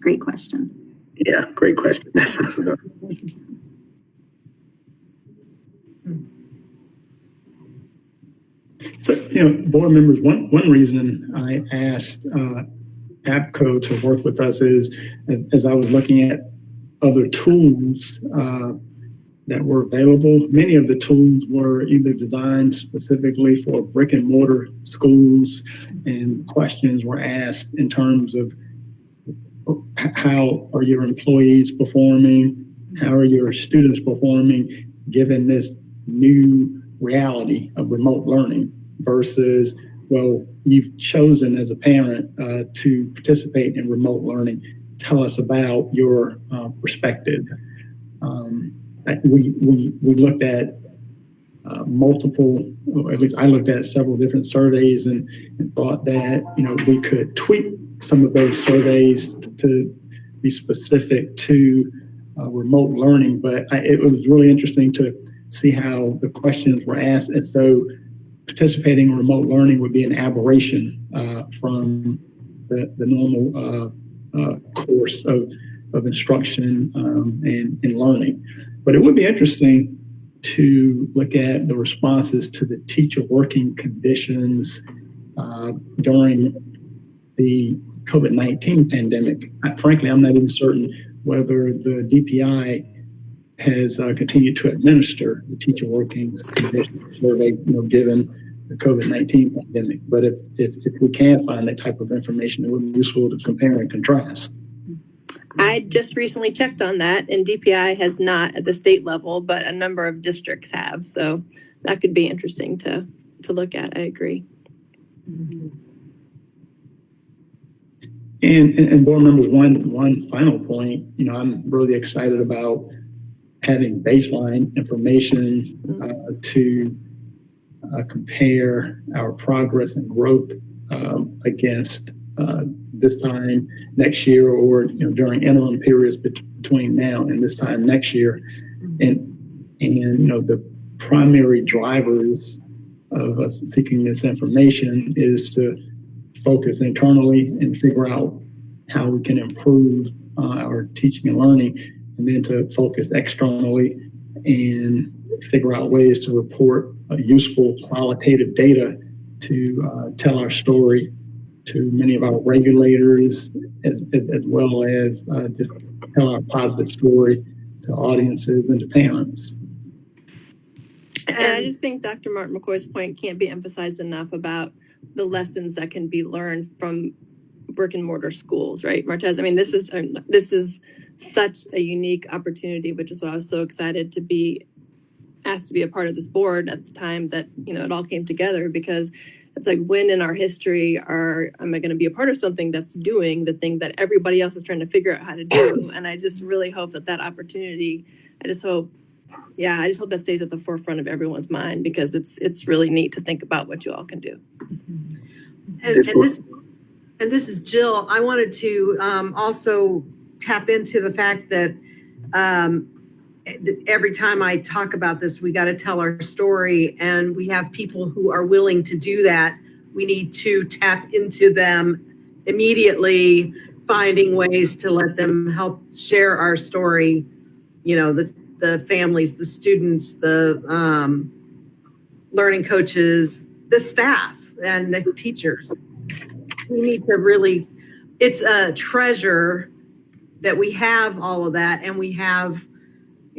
Great question. Yeah, great question. So, board members, one reason I asked APCO to work with us is, as I was looking at other tools that were available, many of the tools were either designed specifically for brick and mortar schools, and questions were asked in terms of how are your employees performing, how are your students performing, given this new reality of remote learning versus, well, you've chosen as a parent to participate in remote learning. Tell us about your perspective. We looked at multiple, or at least I looked at several different surveys and thought that, we could tweak some of those surveys to be specific to remote learning. But it was really interesting to see how the questions were asked as though participating in remote learning would be an aberration from the normal course of instruction and learning. But it would be interesting to look at the responses to the teacher working conditions during the COVID-19 pandemic. Frankly, I'm not even certain whether the DPI has continued to administer the teacher working conditions survey, given the COVID-19 pandemic. But if we can find that type of information, it would be useful to compare and contrast. I just recently checked on that, and DPI has not at the state level, but a number of districts have. So that could be interesting to look at. I agree. And board members, one final point, I'm really excited about having baseline information to compare our progress and growth against this time next year, or during interim periods between now and this time next year. And the primary drivers of us seeking this information is to focus internally and figure out how we can improve our teaching and learning, and then to focus externally and figure out ways to report useful qualitative data to tell our story to many of our regulators, as well as just tell our positive story to audiences and to parents. And I just think Dr. Martin McCoy's point can't be emphasized enough about the lessons that can be learned from brick and mortar schools, right, Martez? I mean, this is such a unique opportunity, which is why I was so excited to be asked to be a part of this board at the time that, it all came together, because it's like, when in our history am I going to be a part of something that's doing the thing that everybody else is trying to figure out how to do? And I just really hope that opportunity, I just hope that stays at the forefront of everyone's mind, because it's really neat to think about what you all can do. And this is Jill. I wanted to also tap into the fact that every time I talk about this, we got to tell our story, and we have people who are willing to do that. We need to tap into them immediately, finding ways to let them help share our story. The families, the students, the learning coaches, the staff, and the teachers. We need to really, it's a treasure that we have all of that, and we have,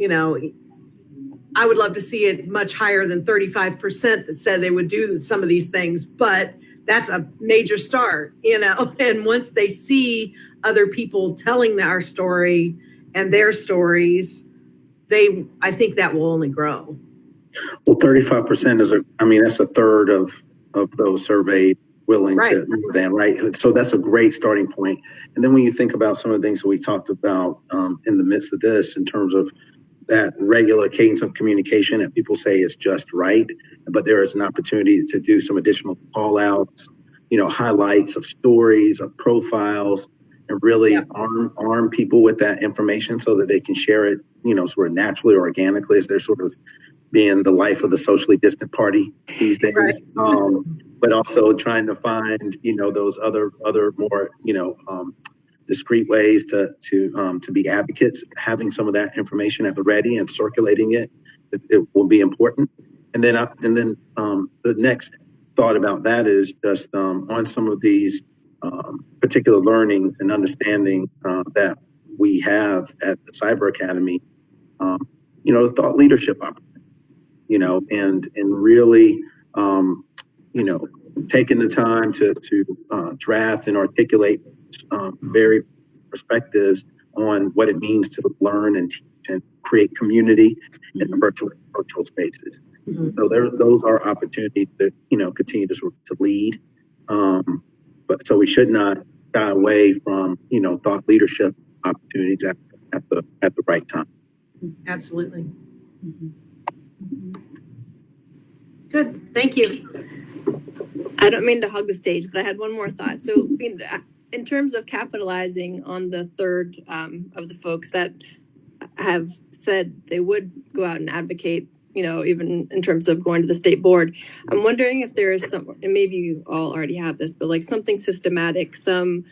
I would love to see it much higher than 35% that said they would do some of these things, but that's a major start, and once they see other people telling our story and their stories, I think that will only grow. Well, 35% that's a third of those surveyed willing to move in, right? So that's a great starting point. And then when you think about some of the things that we talked about in the midst of this, in terms of that regular cadence of communication that people say is just right, but there is an opportunity to do some additional call outs highlights of stories, of profiles, and really arm people with that information so that they can share it, sort of naturally or organically, as they're sort of being the life of the socially distant party these days. Right. But also trying to find, those other more, discrete ways to be advocates. Having some of that information at the ready and circulating it will be important. And then the next thought about that is just on some of these particular learnings and understanding that we have at the Cyber Academy, the thought leadership opportunity, and really, taking the time to draft and articulate very perspectives on what it means to learn and teach and create community in the virtual spaces. Mm-hmm. So those are opportunities to continue to lead, but so we should not shy away from thought leadership opportunities at the right time. Absolutely. Mm-hmm. Good, thank you. I don't mean to hog the stage, but I had one more thought. So, in terms of capitalizing on the third of the folks that have said they would go out and advocate, even in terms of going to the state board, I'm wondering if there is some, and maybe you all already have this, but like something systematic, some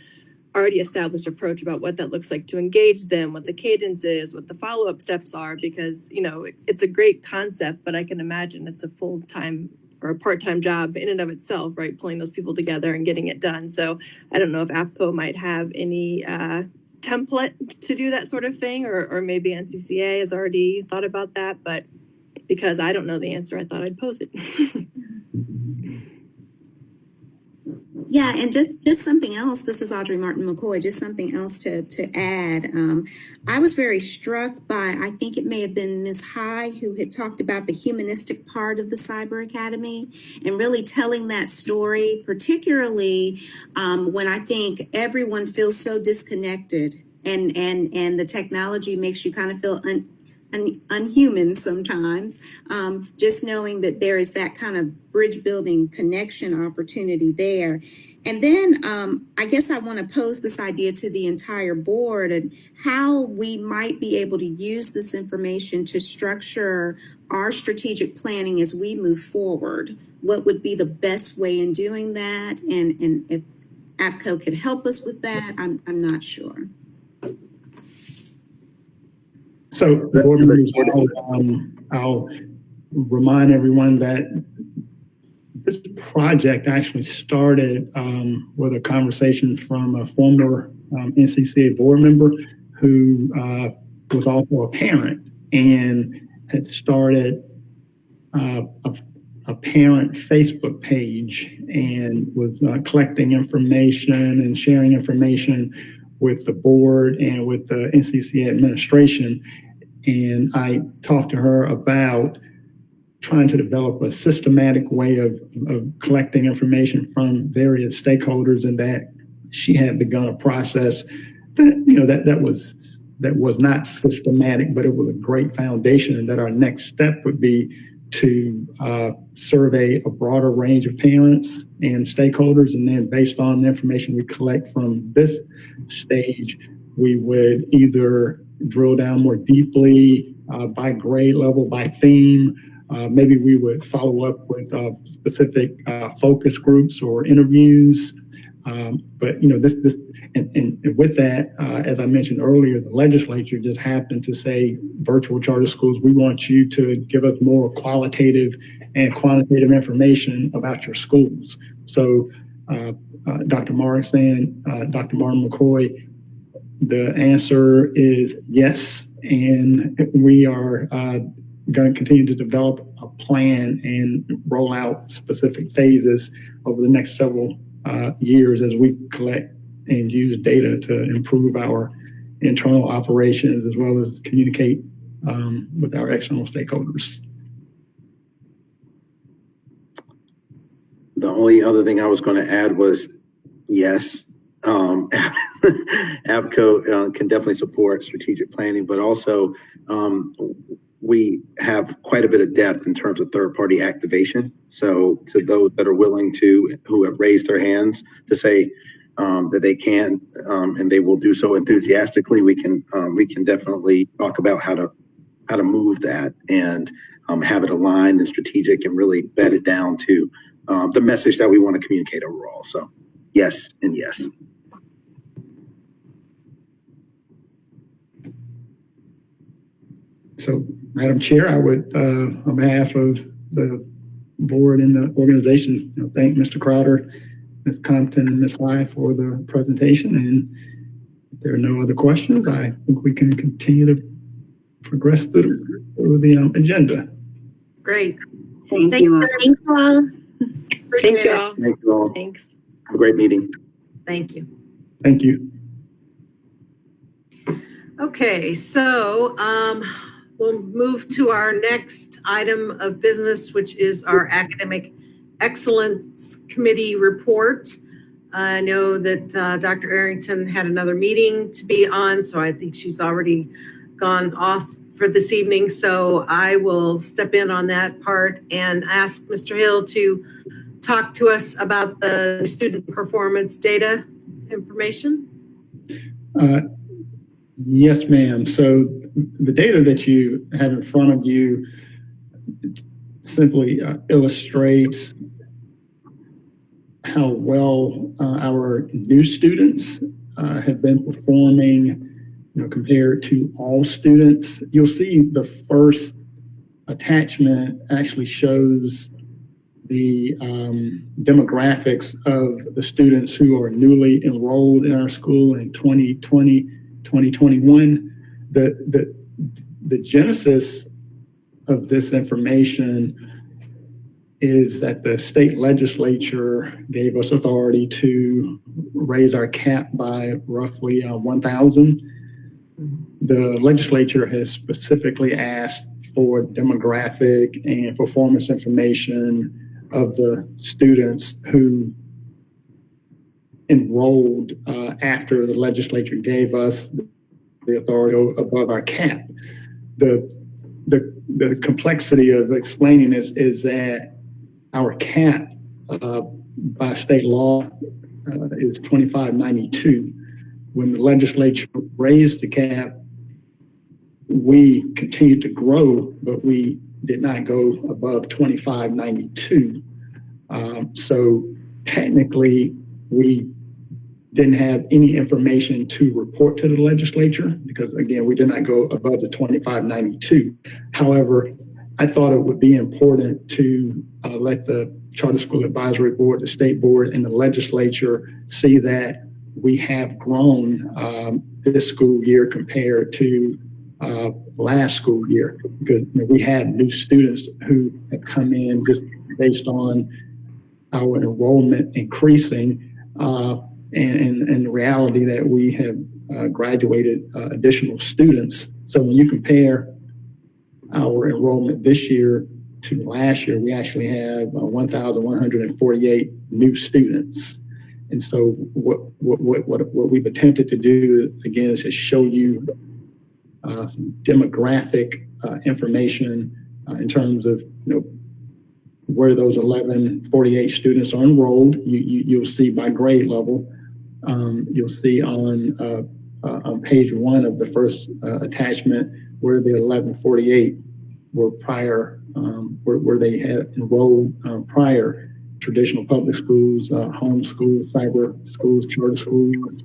already established approach about what that looks like to engage them, what the cadence is, what the follow-up steps are, because, it's a great concept, but I can imagine it's a full-time or a part-time job in and of itself, right? Pulling those people together and getting it done. So I don't know if APCO might have any template to do that sort of thing, or maybe NCCA has already thought about that, but because I don't know the answer, I thought I'd pose it. Yeah, and just something else. This is Audrey Martin McCoy. Just something else to add. I was very struck by, I think it may have been Ms. High who had talked about the humanistic part of the Cyber Academy and really telling that story, particularly when I think everyone feels so disconnected and the technology makes you kind of feel unhuman sometimes. Just knowing that there is that kind of bridge building connection opportunity there. And then I guess I want to pose this idea to the entire board and how we might be able to use this information to structure our strategic planning as we move forward. What would be the best way in doing that? And if APCO could help us with that, I'm not sure. So, board members, I'll remind everyone that this project actually started with a conversation from a former NCCA board member who was also a parent and had started a parent Facebook page and was collecting information and sharing information with the board and with the NCCA administration. And I talked to her about trying to develop a systematic way of collecting information from various stakeholders, and that she had begun a process that was not systematic, but it was a great foundation, and that our next step would be to survey a broader range of parents and stakeholders, and then based on the information we collect from this stage, we would either drill down more deeply by grade level, by theme. Maybe we would follow up with specific focus groups or interviews. But this and with that, as I mentioned earlier, the legislature just happened to say, virtual charter schools, we want you to give us more qualitative and quantitative information about your schools. So Dr. Marks and Dr. Martin McCoy, the answer is yes, and we are going to continue to develop a plan and roll out specific phases over the next several years as we collect and use data to improve our internal operations as well as communicate with our external stakeholders. The only other thing I was going to add was yes. APCO can definitely support strategic planning, but also we have quite a bit of depth in terms of third-party activation. So to those that are willing to, who have raised their hands to say that they can, and they will do so enthusiastically, we can definitely talk about how to move that and have it aligned and strategic and really bed it down to the message that we want to communicate overall. So yes and yes. So, Madam Chair, I would, on behalf of the board and the organization, thank Mr. Crowder, Ms. Compton, and Ms. High for the presentation. And if there are no other questions, I think we can continue to progress through the agenda. Great. Thank you. Thank you all. Thank you all. Thank you all. Thanks. Have a great meeting. Thank you. Thank you. Okay, so we'll move to our next item of business, which is our Academic Excellence Committee report. I know that Dr. Arrington had another meeting to be on, so I think she's already gone off for this evening. So I will step in on that part and ask Mr. Hill to talk to us about the student performance data information. Yes, ma'am. So the data that you have in front of you simply illustrates how well our new students have been performing, compared to all students. You'll see the first attachment actually shows the demographics of the students who are newly enrolled in our school in 2020, 2021. The genesis of this information is that the state legislature gave us authority to raise our cap by roughly 1,000. The legislature has specifically asked for demographic and performance information of the students who enrolled after the legislature gave us the authority above our cap. The complexity of explaining this is that our cap by state law is 2592. When the legislature raised the cap, we continued to grow, but we did not go above 2592. So technically, we didn't have any information to report to the legislature because, again, we did not go above the 2592. However, I thought it would be important to let the Charter School Advisory Board, the State Board, and the legislature see that we have grown this school year compared to last school year, because we had new students who have come in just based on our enrollment increasing and the reality that we have graduated additional students. So when you compare our enrollment this year to last year, we actually have 1,148 new students. And so what we've attempted to do, again, is to show you demographic information in terms of where those 1,148 students are enrolled. You'll see by grade level. You'll see on page 1 of the first attachment where the 1,148 were prior, where they had enrolled prior. Traditional public schools, home schools, cyber schools, charter schools.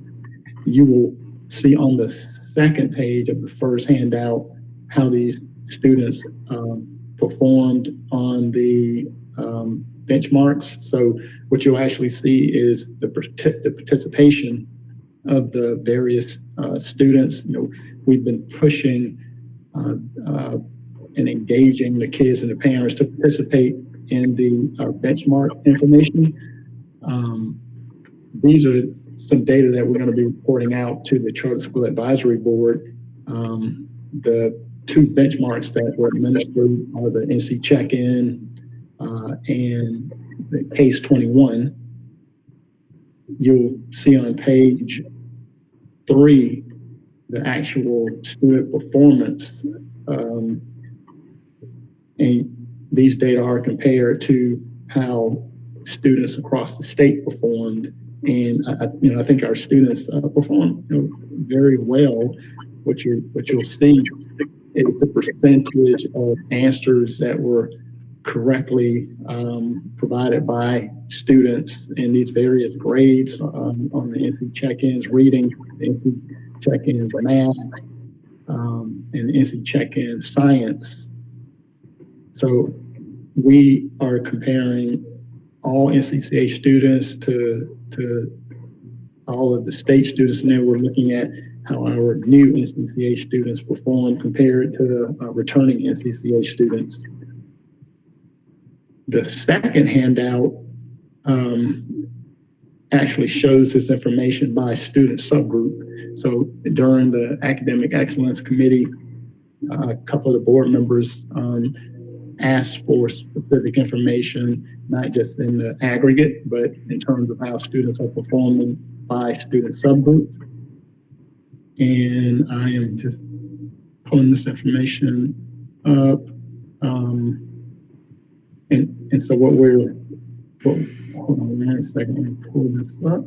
You will see on the second page of the first handout how these students performed on the benchmarks. So what you'll actually see is the participation of the various students. We've been pushing and engaging the kids and the parents to participate in the benchmark information. These are some data that we're going to be reporting out to the Charter School Advisory Board. The two benchmarks that were administered are the NC Check-In and the Case 21. You'll see on page 3 the actual student performance And these data are compared to how students across the state performed. And I think our students perform very well. What you'll see is the percentage of answers that were correctly provided by students in these various grades on the NC check-ins, reading, the NC check-ins, math, and the NC check-in science. So we are comparing all NCCA students to all of the state students, and then we're looking at how our new NCCA students perform compared to the returning NCCA students. The second handout actually shows this information by student subgroup. So during the Academic Excellence Committee, a couple of the board members asked for specific information, not just in the aggregate, but in terms of how students are performing by student subgroup. And I am just pulling this information up. And so hold on one second, let me pull this up.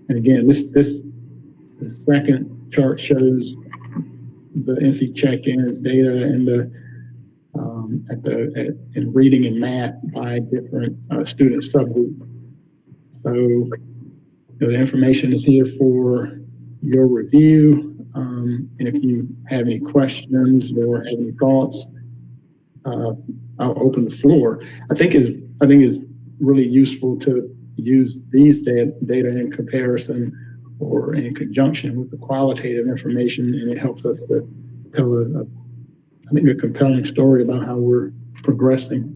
And again, the second chart shows the NC check-ins data and in reading and math by different student subgroup. So the information is here for your review. And if you have any questions or have any thoughts, I'll open the floor. I think it's really useful to use these data in comparison or in conjunction with the qualitative information, and it helps us to tell a compelling story about how we're progressing.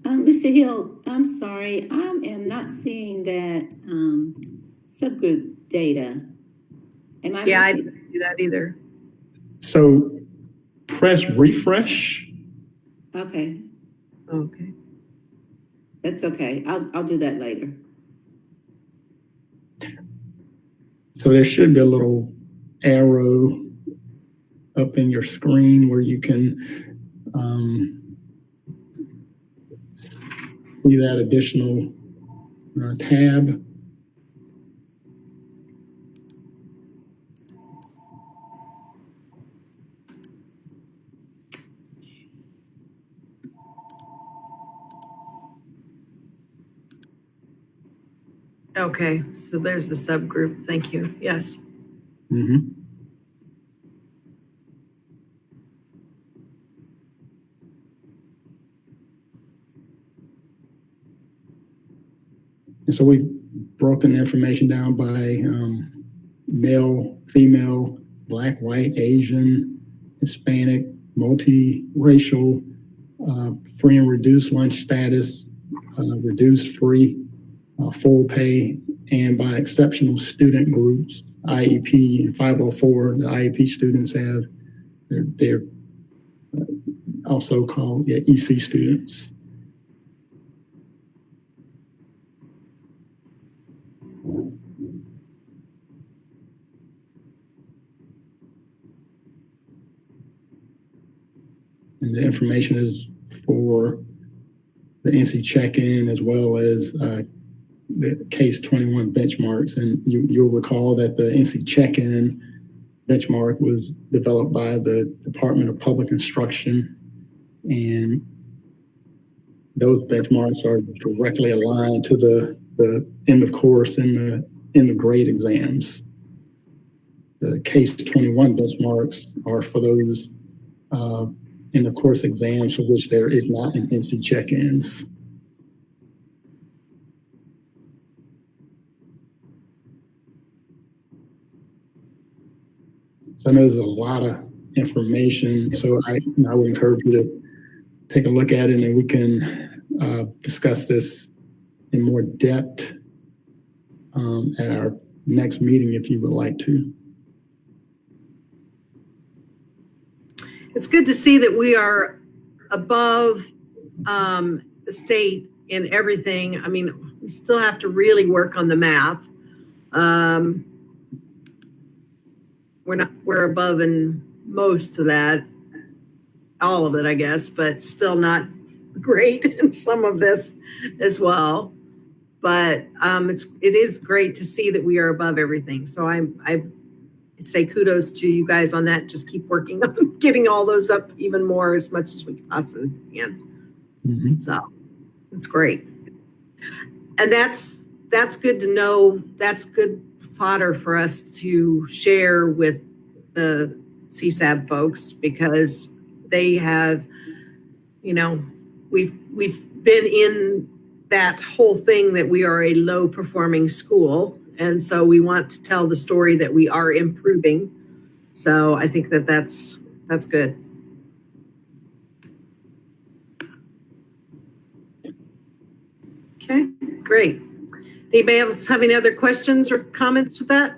Mr. Hill, I'm sorry, I am not seeing that subgroup data. I didn't do that either. So press refresh. Okay. Okay. That's okay. I'll do that later. So there should be a little arrow up in your screen where you can see that additional tab. Okay, so there's the subgroup. Thank you. Yes. Mm-hmm. And so we've broken the information down by male, female, Black, white, Asian, Hispanic, multiracial, free and reduced lunch status, reduced, free, full pay, and by exceptional student groups, IEP and 504. The IEP students have, they're also called EC students. And the information is for the NC check-in as well as the case 21 benchmarks. And you'll recall that the NC check-in benchmark was developed by the Department of Public Instruction. And those benchmarks are directly aligned to the end of course and the end of grade exams. The case 21 benchmarks are for those in the course exams for which there is not an NC check-ins. So I know there's a lot of information, so I would encourage you to take a look at it, and we can discuss this in more depth at our next meeting if you would like to. It's good to see that we are above the state in everything. I mean, we still have to really work on the math. we're above in most of that, all of it, I guess, but still not great in some of this as well. But it is great to see that we are above everything. So I say kudos to you guys on that. Just keep working on getting all those up even more as much as we possibly can. Mhm. So it's great. And that's good to know. That's good fodder for us to share with the CSAB folks, because they have, we've been in that whole thing that we are a low performing school. And so we want to tell the story that we are improving. So I think that's good. Okay, great. Anybody else have any other questions or comments with that?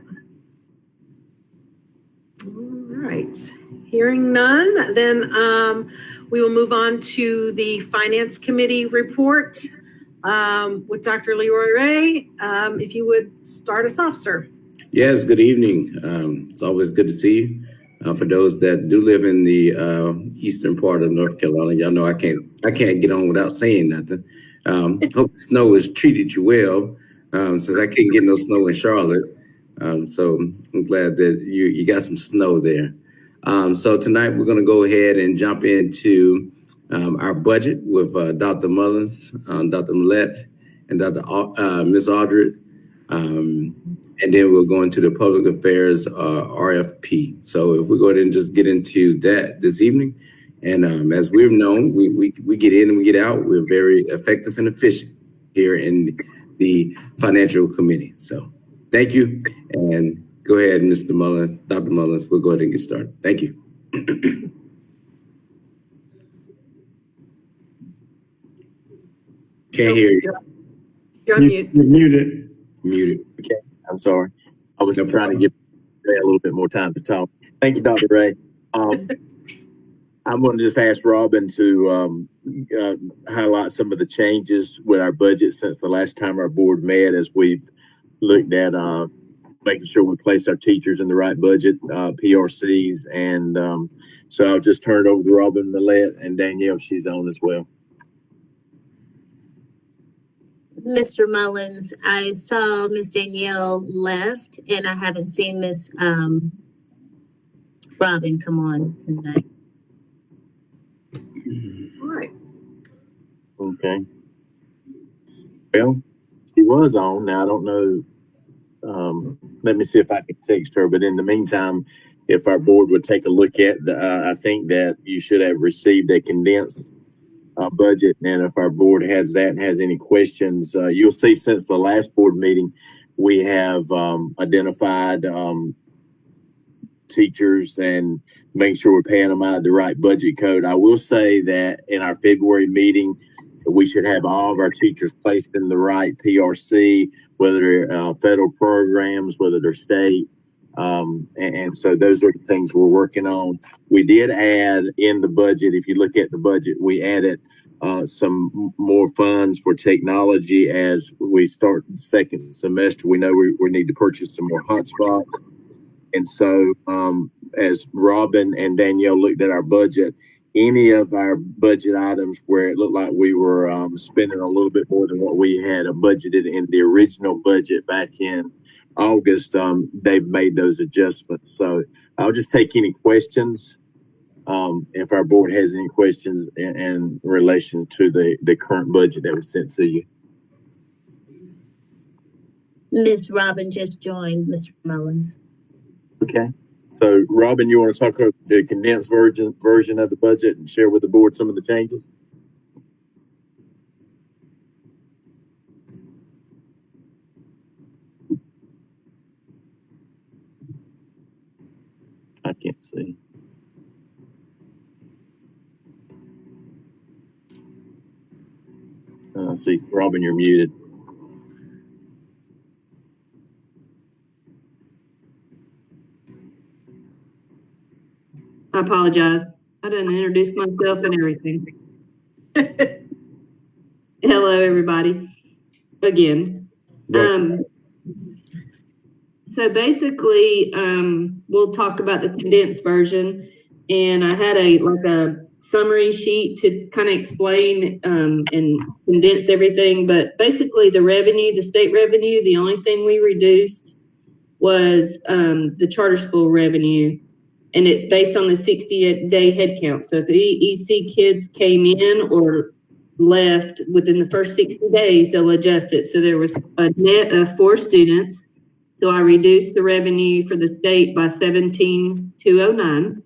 All right, hearing none, then we will move on to the Finance Committee report with Dr. Leroy Ray. If you would start us off, sir. Yes, good evening. It's always good to see you. For those that do live in the eastern part of North Carolina, y'all know I can't get on without saying nothing. Hope the snow has treated you well, since I couldn't get no snow in Charlotte. So I'm glad that you got some snow there. So tonight we're going to go ahead and jump into our budget with Dr. Mullins, Dr. Millette, and Dr. Ms. Aldred. And then we'll go into the public affairs RFP. So if we go ahead and just get into that this evening. And as we've known, we get in and we get out. We're very effective and efficient here in the Financial Committee. So thank you. And go ahead, Mr. Mullins, Dr. Mullins, we'll go ahead and get started. Thank you. Can't hear you. You're on mute. You're muted. Muted. Okay, I'm sorry. I was trying to give Ray a little bit more time to talk. Thank you, Dr. Ray. I'm going to just ask Robin to highlight some of the changes with our budget since the last time our board met, as we've looked at making sure we place our teachers in the right budget, PRCs. And so I'll just turn it over to Robin Millette, and Danielle, she's on as well. Mr. Mullins, I saw Miss Danielle left, and I haven't seen Miss Robin come on tonight. All right. Okay. Well, she was on. Now, I don't know. Let me see if I can text her. But in the meantime, if our board would take a look at I think that you should have received a condensed budget. And if our board has that and has any questions, you'll see since the last board meeting, we have identified teachers and making sure we're paying them out of the right budget code. I will say that in our February meeting, we should have all of our teachers placed in the right PRC, whether they're federal programs, whether they're state. And so those are the things we're working on. We did add in the budget, if you look at the budget, we added some more funds for technology as we start the second semester. We know we need to purchase some more hotspots. And so as Robin and Danielle looked at our budget, any of our budget items where it looked like we were spending a little bit more than what we had budgeted in the original budget back in August, they've made those adjustments. So I'll just take any questions if our board has any questions in relation to the current budget that was sent to you. Miss Robin just joined, Mr. Mullins. Okay. So, Robin, you want to talk about the condensed version of the budget and share with the board some of the changes? I can't see. See, Robin, you're muted. I apologize. I didn't introduce myself and everything. Hello, everybody. Again. So So basically, we'll talk about the condensed version. And I had a summary sheet to kind of explain and condense everything. But basically the state revenue, the only thing we reduced was the charter school revenue. And it's based on the 60-day head count. So if the EC kids came in or left within the first 60 days, they'll adjust it. So there was a net of 4 students. So I reduced the revenue for the state by 17,209.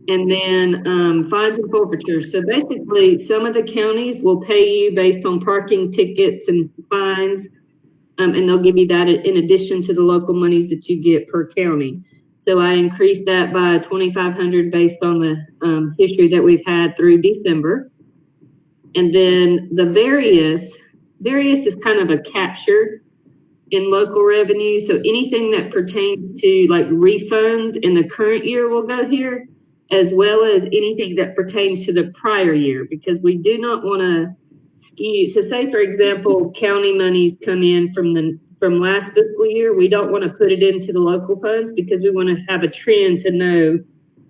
And then fines and forfeitures. So basically, some of the counties will pay you based on parking tickets and fines, and they'll give you that in addition to the local monies that you get per county. So I increased that by 2,500 based on the history that we've had through December. And then the various is kind of a capture in local revenue. So anything that pertains to like refunds in the current year will go here, as well as anything that pertains to the prior year, because we do not want to skew. So say, for example, county monies come in from last fiscal year. We don't want to put it into the local funds because we want to have a trend to know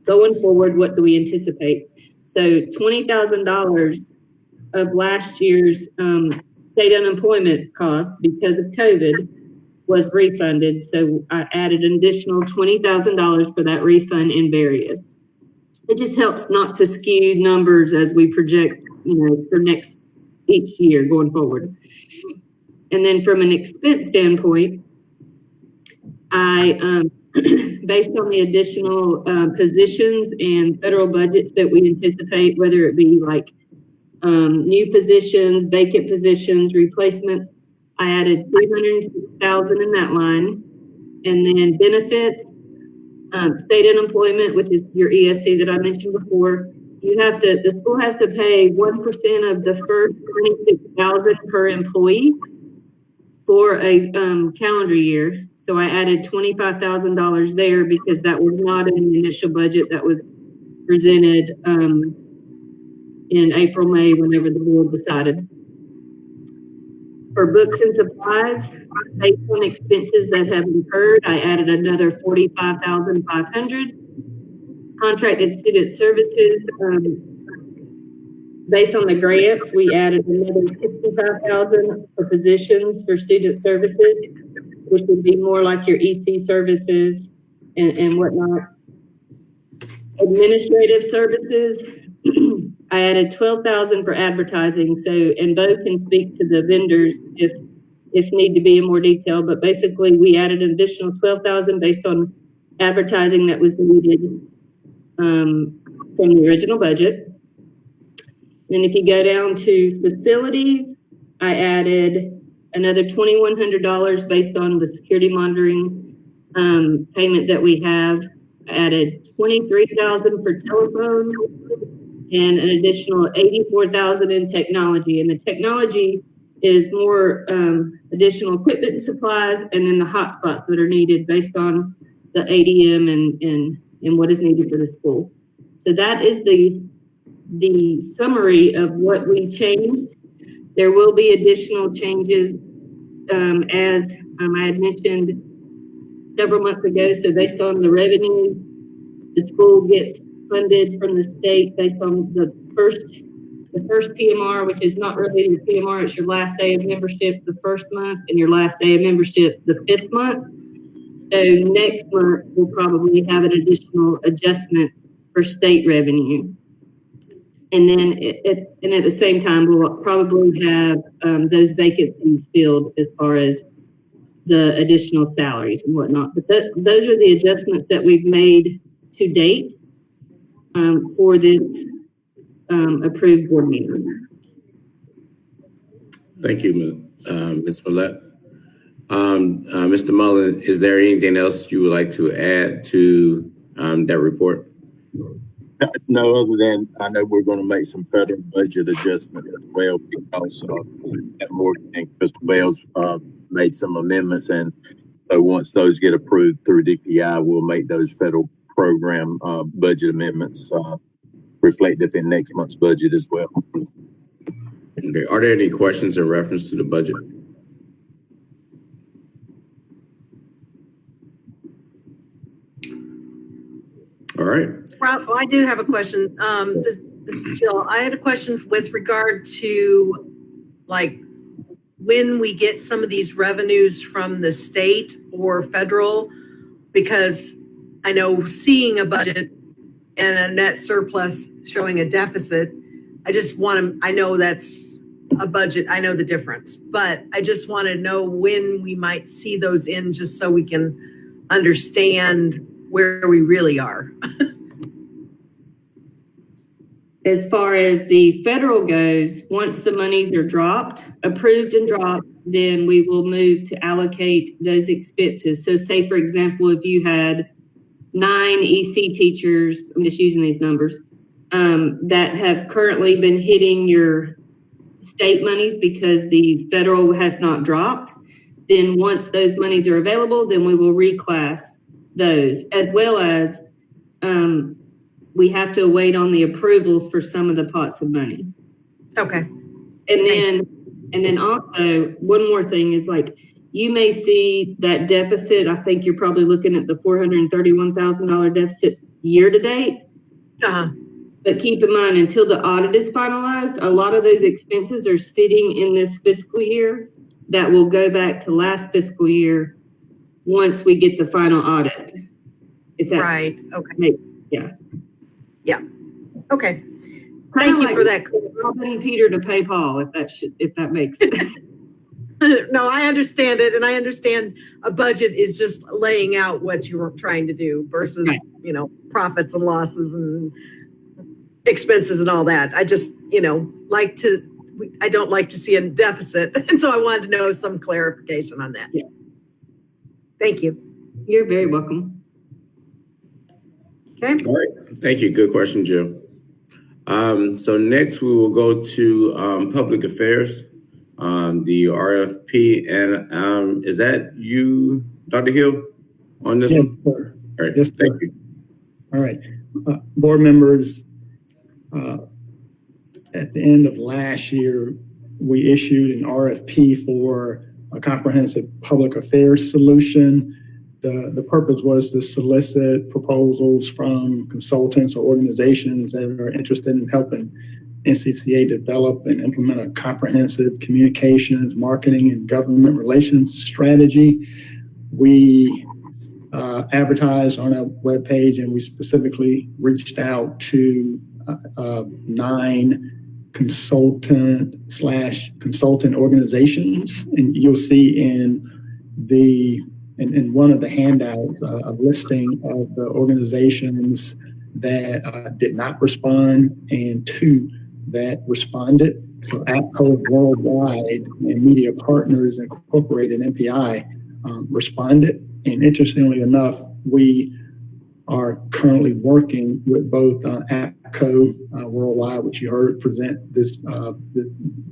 going forward, what do we anticipate? So $20,000 of last year's state unemployment cost because of COVID was refunded. So I added an additional $20,000 for that refund in various. It just helps not to skew numbers as we project, for each year going forward. And then from an expense standpoint, I, based on the additional positions and federal budgets that we anticipate, whether it be like new positions, vacant positions, replacements, I added $306,000 in that line. And then benefits, state unemployment, which is your ESC that I mentioned before, the school has to pay 1% of the first $26,000 per employee for a calendar year. So I added $25,000 there because that was not in the initial budget that was presented in April, May, whenever the board decided. For books and supplies, based on expenses that have incurred, I added another $45,500. Contracted student services, based on the grants, we added another $65,000 for positions for student services, which would be more like your EC services and whatnot. Administrative services, I added $12,000 for advertising. So, and Bo can speak to the vendors if need to be in more detail, but basically we added an additional $12,000 based on advertising that was needed from the original budget. And if you go down to facilities, I added another $2,100 based on the security monitoring payment that we have. I added $23,000 for telephone and an additional $84,000 in technology. And the technology is more additional equipment and supplies, and then the hotspots that are needed based on the ADM and what is needed for the school. So that is the summary of what we changed. There will be additional changes as I had mentioned several months ago. So based on the revenue, the school gets funded from the state based on the first PMR, which is not really your PMR, it's your last day of membership the first month and your last day of membership the 5th month. So next month, we'll probably have an additional adjustment for state revenue. And then at the same time, we'll probably have those vacancies filled as far as the additional salaries and whatnot. But those are the adjustments that we've made to date for this approved board meeting. Thank you, Ms. Millette. Mr. Mullen, is there anything else you would like to add to that report? No, other than I know we're going to make some federal budget adjustment as well because Morgan and Crystal Bell's made some amendments, and so once those get approved through DPI, we'll make those federal program budget amendments reflected in next month's budget as well. Okay. Are there any questions in reference to the budget? All right. Rob, I do have a question. This is Jill. I had a question with regard to like when we get some of these revenues from the state or federal, because I know seeing a budget and a net surplus showing a deficit, I know that's a budget. I know the difference, but I just want to know when we might see those in, just so we can understand where we really are. As far as the federal goes, once the monies are approved and dropped, then we will move to allocate those expenses. So say, for example, if you had 9 EC teachers, I'm just using these numbers, that have currently been hitting your state monies because the federal has not dropped, then once those monies are available, then we will reclass those, as well as we have to wait on the approvals for some of the pots of money. Okay. And then also one more thing is, like, you may see that deficit. I think you're probably looking at the $431,000 deficit year to date. Uh-huh. But keep in mind, until the audit is finalized, a lot of those expenses are sitting in this fiscal year that will go back to last fiscal year once we get the final audit. Is that right? Okay. Yeah. Yeah. Okay. Thank you for that. Robbing Peter to pay Paul, if that makes sense. No, I understand it, and I understand a budget is just laying out what you're trying to do versus, profits and losses and expenses and all that. I just, I don't like to see a deficit, and so I wanted to know some clarification on that. Yeah. Thank you. You're very welcome. Okay. All right. Thank you. Good question, Jill. So next we will go to public affairs, the RFP, and is that you, Dr. Hill, on this one? Sir. All right. Yes, thank you. All right. Board members, at the end of last year, we issued an RFP for a comprehensive public affairs solution. The purpose was to solicit proposals from consultants or organizations that are interested in helping NCCA develop and implement a comprehensive communications, marketing, and government relations strategy. We advertised on our webpage, and we specifically reached out to 9 consultant organizations, and you'll see in one of the handouts a listing of the organizations that did not respond and 2 that responded. So APCO Worldwide and Media Partners Incorporated, MPI, responded. And interestingly enough, we are currently working with both APCO Worldwide, which you heard present this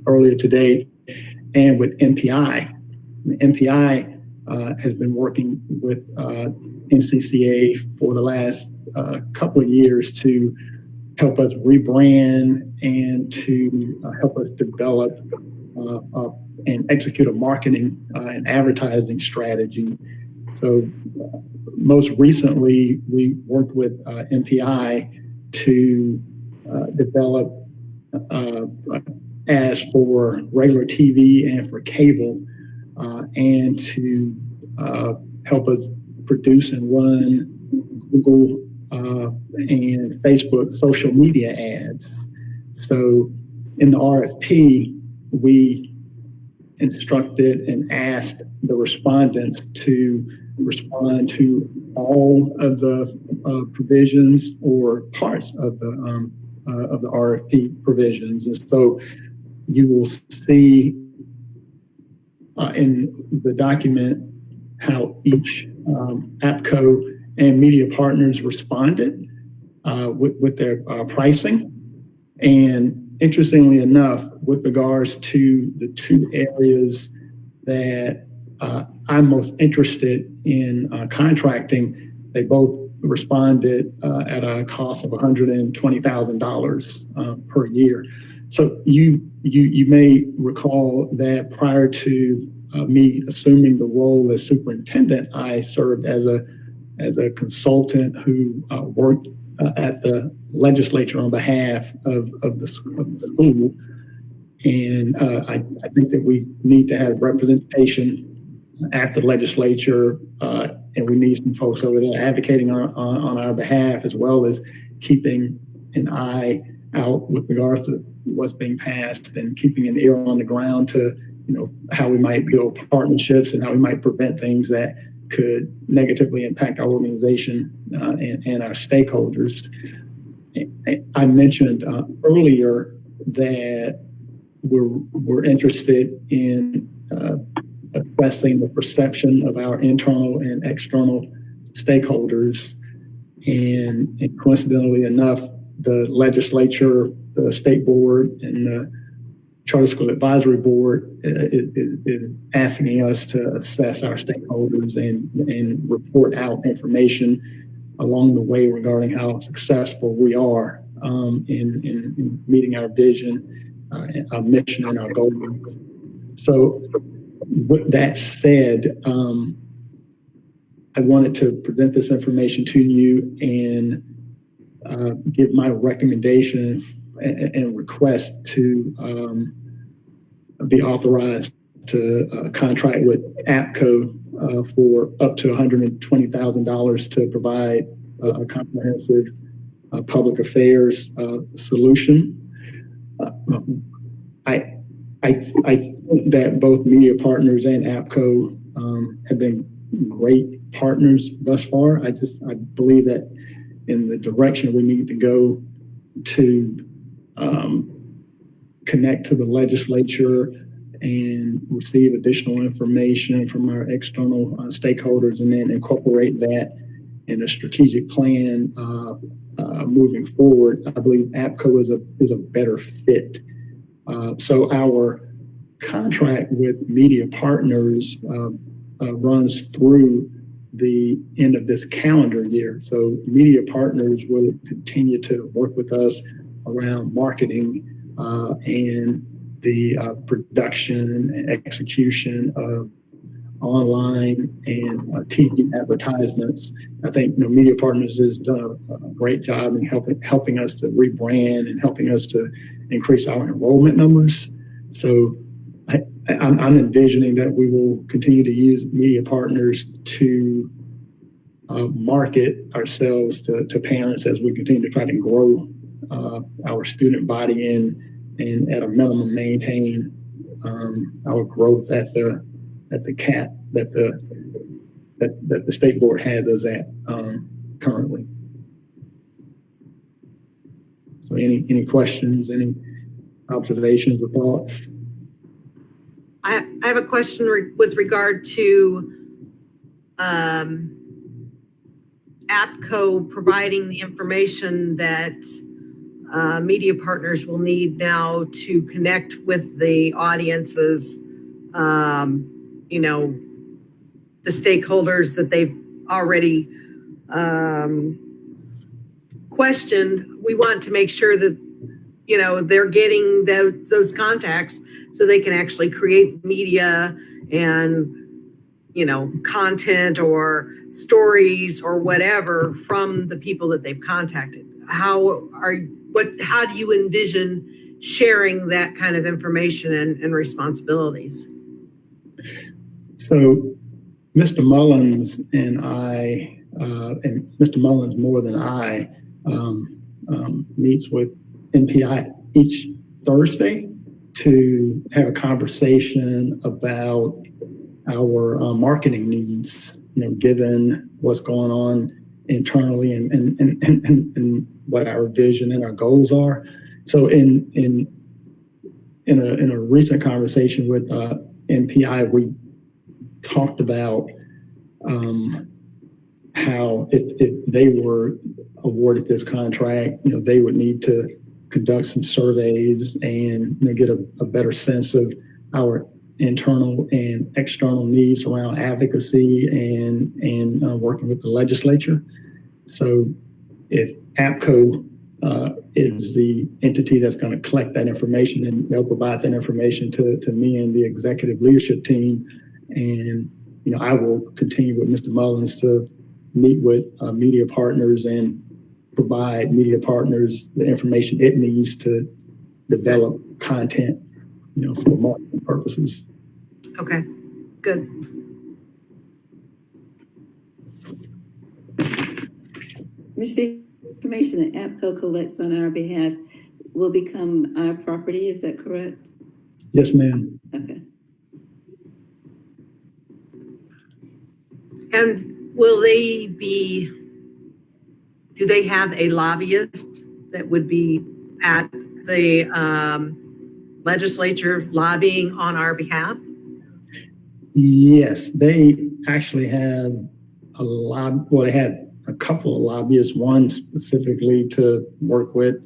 earlier today, and with MPI. MPI has been working with NCCA for the last couple of years to help us rebrand and to help us develop and execute a marketing and advertising strategy. So most recently, we worked with MPI to develop ads for regular TV and for cable, and to help us produce and run Google and Facebook social media ads. So in the RFP, we instructed and asked the respondents to respond to all of the provisions or parts of the RFP provisions. And so you will see in the document how each APCO and media partners responded with their pricing. And interestingly enough, with regards to the 2 areas that I'm most interested in contracting, they both responded at a cost of $120,000 per year. So you may recall that prior to me assuming the role as superintendent, I served as a as a consultant who worked at the legislature on behalf of the school. And I think that we need to have representation at the legislature, and we need some folks over there advocating on our behalf, as well as keeping an eye out with regards to what's being passed and keeping an ear on the ground to, how we might build partnerships and how we might prevent things that could negatively impact our organization and our stakeholders. I mentioned earlier that we're interested in assessing the perception of our internal and external stakeholders. And coincidentally enough, the legislature, the state board, and the Charter School Advisory Board is asking us to assess our stakeholders and report out information along the way regarding how successful we are in meeting our vision, our mission, and our goals. So with that said, I wanted to present this information to you and give my recommendation and request to be authorized to contract with APCO for up to $120,000 to provide a comprehensive public affairs solution. I think that both Media Partners and APCO have been great partners thus far. I believe that in the direction we need to go to connect to the legislature and receive additional information from our external stakeholders, and then incorporate that in a strategic plan moving forward. I believe APCO is a better fit. So our contract with Media Partners runs through the end of this calendar year. So Media Partners will continue to work with us around marketing and the production and execution of online and TV advertisements. I think Media Partners has done a great job in helping us to rebrand and helping us to increase our enrollment numbers. So I'm envisioning that we will continue to use Media Partners to market ourselves to parents as we continue to try to grow our student body and at a minimum maintain our growth at the cap that the state board has us at currently. So any questions, any observations or thoughts? I have a question with regard to APCO providing the information that Media Partners will need now to connect with the audiences, the stakeholders that they've already questioned. We want to make sure that they're getting those contacts so they can actually create media and content or stories or whatever from the people that they've contacted. How do you envision sharing that kind of information and responsibilities? So Mr. Mullins and I, and Mr. Mullins more than I, meets with NPI each Thursday to have a conversation about our marketing needs, given what's going on internally and what our vision and our goals are. So in a recent conversation with NPI, we talked about how if they were awarded this contract, they would need to conduct some surveys and get a better sense of our internal and external needs around advocacy and working with the legislature. So if APCO is the entity that's going to collect that information, and they'll provide that information to me and the executive leadership team, and I will continue with Mr. Mullins to meet with media partners and provide media partners the information it needs to develop content, for marketing purposes. Okay, good. Mr. Information that APCO collects on our behalf will become our property, is that correct? Yes, ma'am. Okay. And do they have a lobbyist that would be at the legislature lobbying on our behalf? Yes, they actually have they had a couple of lobbyists, one specifically to work with,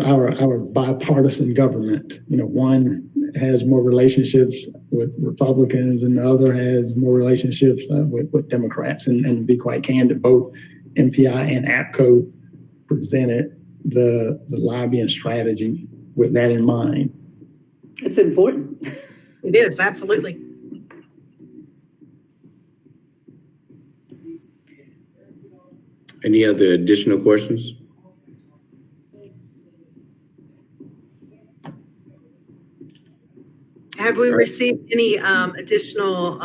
our bipartisan government. One has more relationships with Republicans and the other has more relationships with Democrats. And to be quite candid, both MPI and APCO presented the lobbying strategy with that in mind. It's important. It is, absolutely. Any other additional questions? Have we received any additional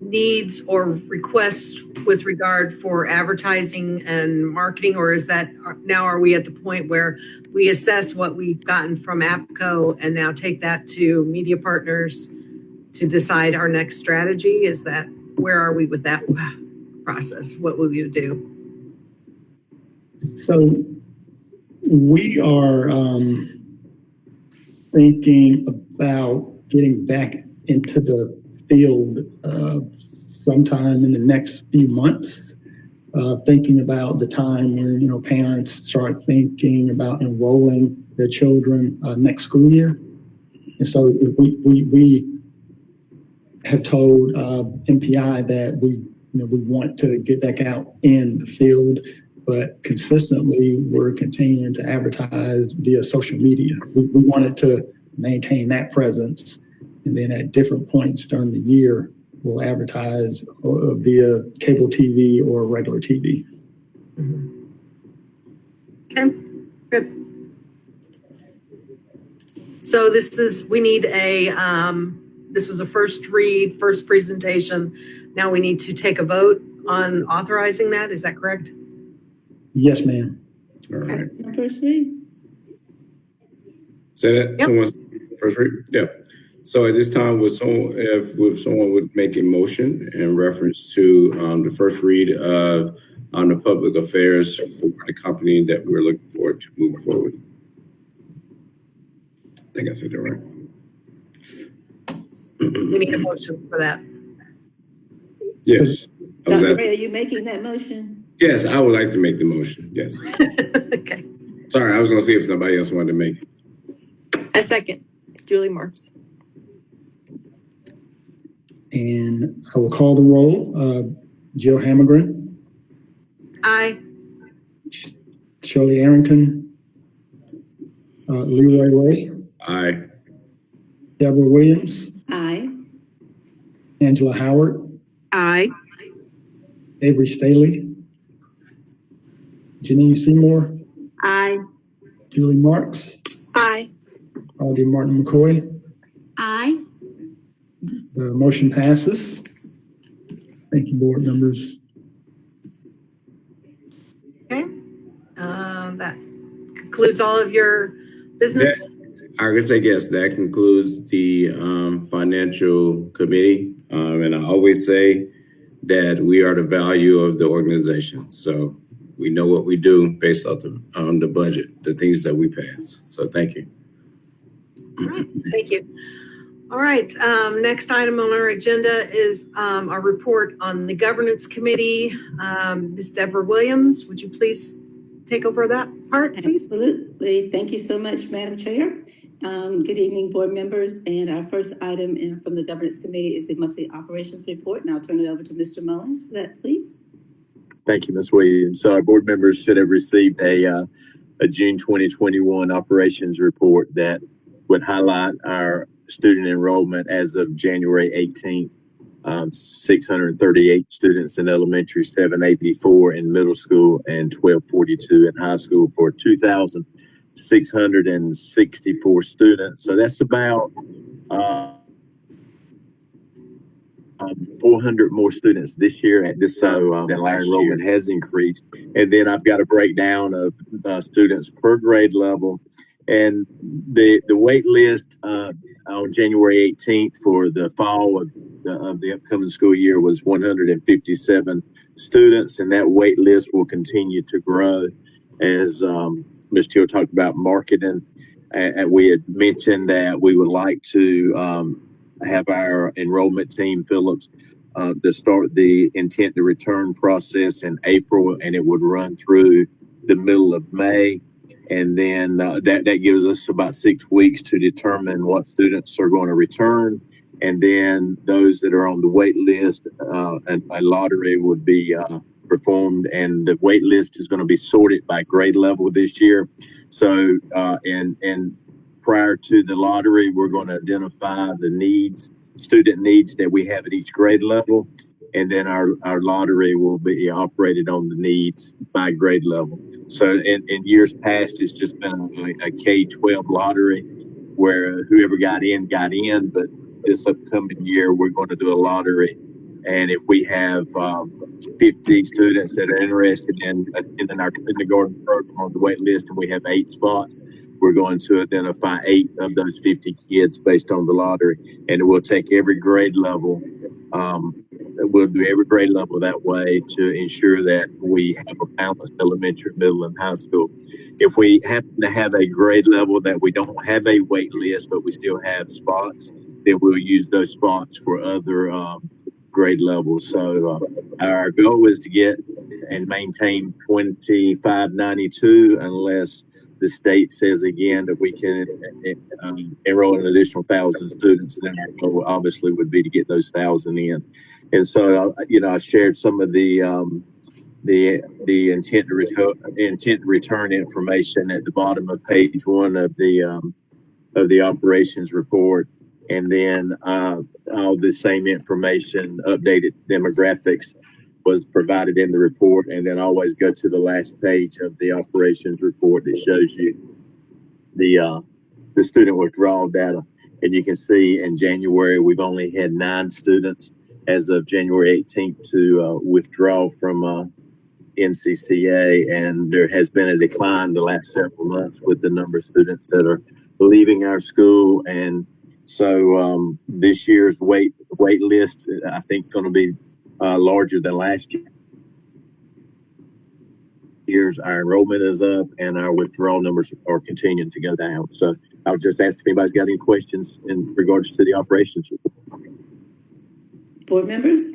needs or requests with regard for advertising and marketing, or is that now are we at the point where we assess what we've gotten from APCO and now take that to media partners to decide our next strategy? Is that, where are we with that process? What will you do? So we are thinking about getting back into the field sometime in the next few months, thinking about the time when, parents start thinking about enrolling their children next school year. And so we have told MPI that we want to get back out in the field, but consistently we're continuing to advertise via social media. We wanted to maintain that presence, and then at different points during the year, we'll advertise via cable TV or regular TV. Okay, good. So we need this was a first read, first presentation. Now we need to take a vote on authorizing that. Is that correct? Yes, ma'am. All right. First read. Say that. Yep. Someone's first read. Yeah. So at this time, if someone would make a motion in reference to the first read of on the public affairs for the company that we're looking forward to moving forward. I think I said that right. We need a motion for that. Yes. Dr. Ray, are you making that motion? Yes, I would like to make the motion. Yes. Okay. Sorry, I was going to see if somebody else wanted to make it. A second, Julie Marks. And I will call the roll. Jill Hammergren. Aye. Shirley Arrington. Leroy Ray. Aye. Deborah Williams. Aye. Angela Howard. Aye. Avery Staley. Janine Seymour. Aye. Julie Marks. Aye. Aldi Martin McCoy. Aye. The motion passes. Thank you, board members. Okay. That concludes all of your business. I could say yes, that concludes the financial committee. And I always say that we are the value of the organization. So we know what we do based off on the budget, the things that we pass. So thank you. All right, thank you. All right, next item on our agenda is our report on the governance committee. Ms. Deborah Williams, would you please take over that part, please? Absolutely. Thank you so much, Madam Chair. Good evening, board members. And our first item from the governance committee is the monthly operations report. And I'll turn it over to Mr. Mullins for that, please. Thank you, Ms. Williams. So our board members should have received a June 2021 operations report that would highlight our student enrollment as of January 18th, 638 students in elementary, 784 in middle school, and 1242 in high school for 2,664 students. So that's about 400 more students this year at this so our enrollment has increased. And then I've got a breakdown of students per grade level, and the wait list on January 18th for the fall of the upcoming school year was 157 students, and that wait list will continue to grow as Ms. Teal talked about marketing. And we had mentioned that we would like to have our enrollment team, Phillips, to start the intent to return process in April, and it would run through the middle of May. And then that gives us about 6 weeks to determine what students are going to return. And then those that are on the wait list, a lottery would be performed, and the wait list is going to be sorted by grade level this year. So, and prior to the lottery, we're going to identify the needs, student needs that we have at each grade level. And then our lottery will be operated on the needs by grade level. So in years past, it's just been a K-12 lottery where whoever got in, but this upcoming year, we're going to do a lottery. And if we have 50 students that are interested in our kindergarten program on the wait list, and we have 8 spots, we're going to identify 8 of those 50 kids based on the lottery. And we'll take every grade level. We'll do every grade level that way to ensure that we have a balanced elementary, middle, and high school. If we happen to have a grade level that we don't have a wait list, but we still have spots, then we'll use those spots for other grade levels. So our goal is to get and maintain 2592 unless the state says again that we can enroll an additional 1,000 students. And then our goal obviously would be to get those 1,000 in. And so, I shared some of the intent to return information at the bottom of page 1 of the operations report. And then all the same information, updated demographics, was provided in the report. And then always go to the last page of the operations report that shows you the student withdrawal data. And you can see in January, we've only had 9 students as of January 18th to withdraw from NCCA. And there has been a decline the last several months with the number of students that are leaving our school. And so this year's wait list, I think, is going to be larger than last year's. Our enrollment is up, and our withdrawal numbers are continuing to go down. So I'll just ask if anybody's got any questions in regards to the operations. Board members?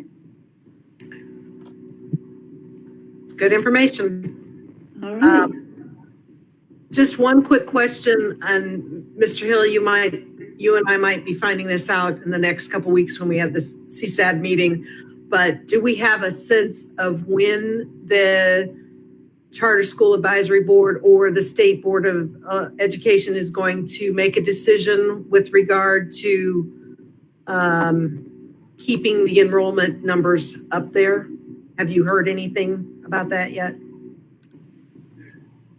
It's good information. All right. Just one quick question, and Mr. Hill, you and I might be finding this out in the next couple of weeks when we have this CSAD meeting, but do we have a sense of when the Charter School Advisory Board or the State Board of Education is going to make a decision with regard to keeping the enrollment numbers up there? Have you heard anything about that yet?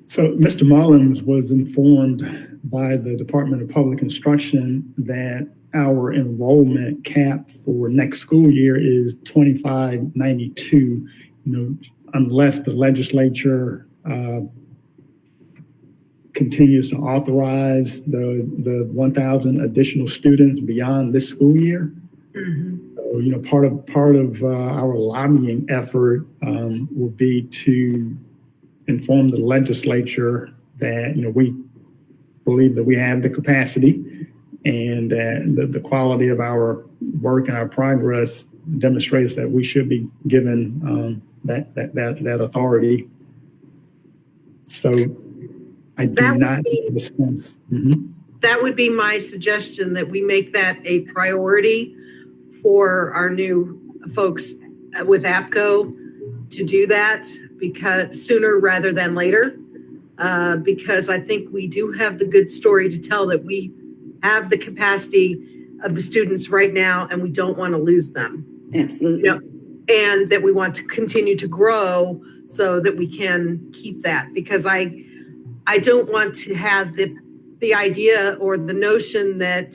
So Mr. Mullins was informed by the Department of Public Instruction that our enrollment cap for next school year is 2592, unless the legislature continues to authorize the 1,000 additional students beyond this school year. Mm-hmm. So, part of our lobbying effort will be to inform the legislature that, we believe that we have the capacity and that the quality of our work and our progress demonstrates that we should be given that authority. So I do not discuss. Mm-hmm. That would be my suggestion, that we make that a priority for our new folks with APCO to do that, because sooner rather than later, because I think we do have the good story to tell that we have the capacity of the students right now and we don't want to lose them. Absolutely. And that we want to continue to grow so that we can keep that, because I don't want to have the idea or the notion that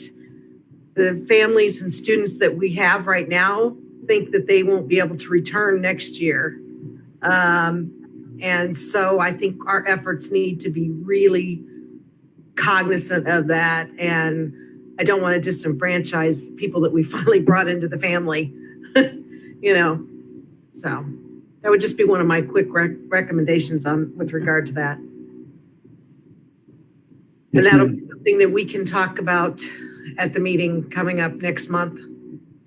the families and students that we have right now think that they won't be able to return next year. And so I think our efforts need to be really cognizant of that. And I don't want to disenfranchise people that we finally brought into the family, so that would just be one of my quick recommendations with regard to that. And that'll be something that we can talk about at the meeting coming up next month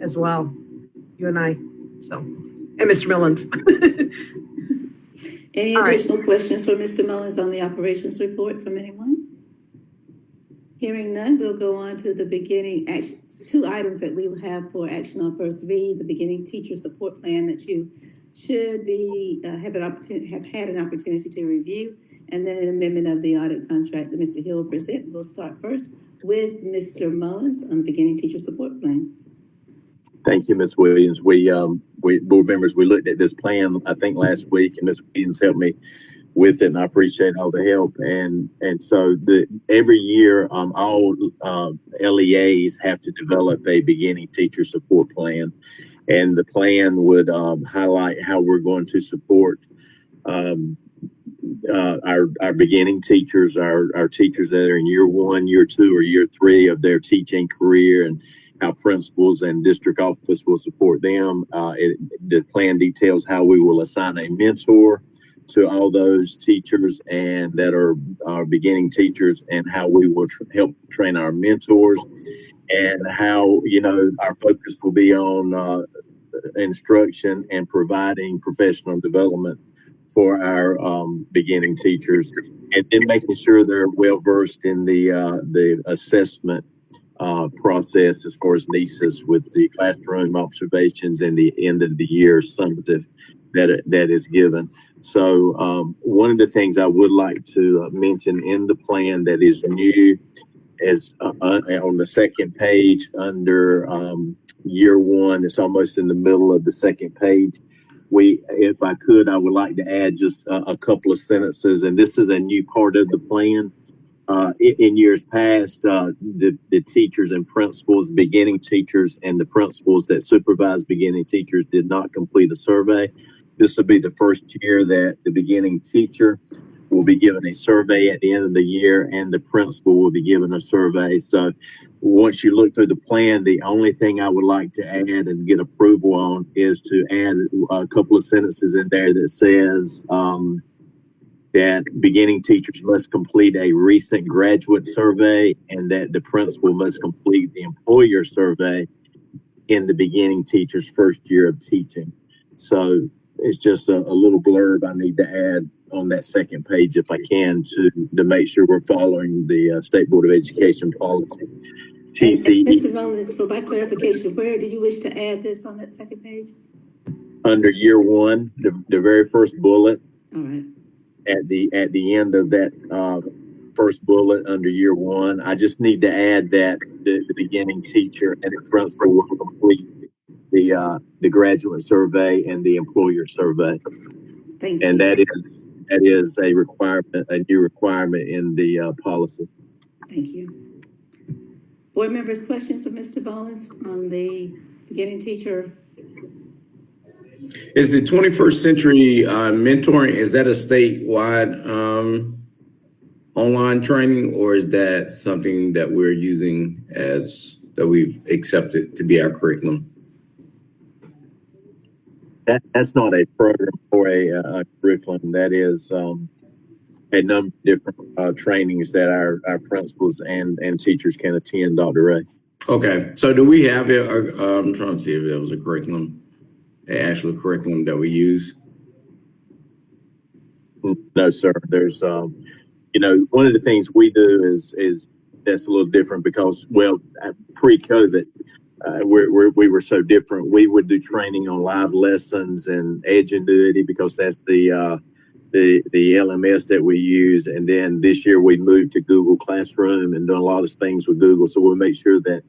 as well, you and I, and Mr. Mullins. Any additional questions for Mr. Mullins on the operations report from anyone? Hearing none, we'll go on to the beginning, two items that we will have for action on first read, the beginning teacher support plan that you should have had an opportunity to review, and then an amendment of the audit contract that Mr. Hill will present. We'll start first with Mr. Mullins on the beginning teacher support plan. Thank you, Ms. Williams. We board members, we looked at this plan, I think last week, and Ms. Williams helped me with it, and I appreciate all the help. And so every year, all LEAs have to develop a beginning teacher support plan, and the plan would highlight how we're going to support our beginning teachers, our teachers that are in year 1, year 2, or year 3 of their teaching career, and how principals and district office will support them. The plan details how we will assign a mentor to all those teachers and that are beginning teachers, and how we will help train our mentors, and how, our focus will be on instruction and providing professional development for our beginning teachers, and then making sure they're well versed in the assessment process as far as NESIS, with the classroom observations and the end of the year summative that is given. So one of the things I would like to mention in the plan that is new is on the second page under year 1. It's almost in the middle of the second page. If I could, I would like to add just a couple of sentences, and this is a new part of the plan. In years past, the teachers and principals, beginning teachers, and the principals that supervise beginning teachers did not complete a survey. This will be the first year that the beginning teacher will be given a survey at the end of the year, and the principal will be given a survey. So once you look through the plan, the only thing I would like to add and get approval on is to add a couple of sentences in there that says that beginning teachers must complete a recent graduate survey, and that the principal must complete the employer survey in the beginning teacher's first year of teaching. So it's just a little blurb I need to add on that second page, if I can, to make sure we're following the State Board of Education policy. TCE. Mr. Mullins, for my clarification, where do you wish to add this on that second page? Under year 1, the very first bullet. All right. At the end of that first bullet under year 1, I just need to add that the beginning teacher and the principal will complete the graduate survey and the employer survey. Thank you. And that is a requirement, a new requirement in the policy. Thank you. Board members, questions of Mr. Mullins on the beginning teacher? Is the 21st century mentoring, is that a statewide online training, or is that something that we're using that we've accepted to be our curriculum? That's not a program or a curriculum. That is a number of different trainings that our principals and teachers can attend, Dr. Ray. Okay, so do we have it? I'm trying to see if there was a curriculum, an actual curriculum that we use. No, sir. There's, one of the things we do is that's a little different because, pre-COVID, we were so different. We would do training on live lessons and Edgenuity because that's the LMS that we use. And then this year we moved to Google Classroom and done a lot of things with Google. So we'll make sure that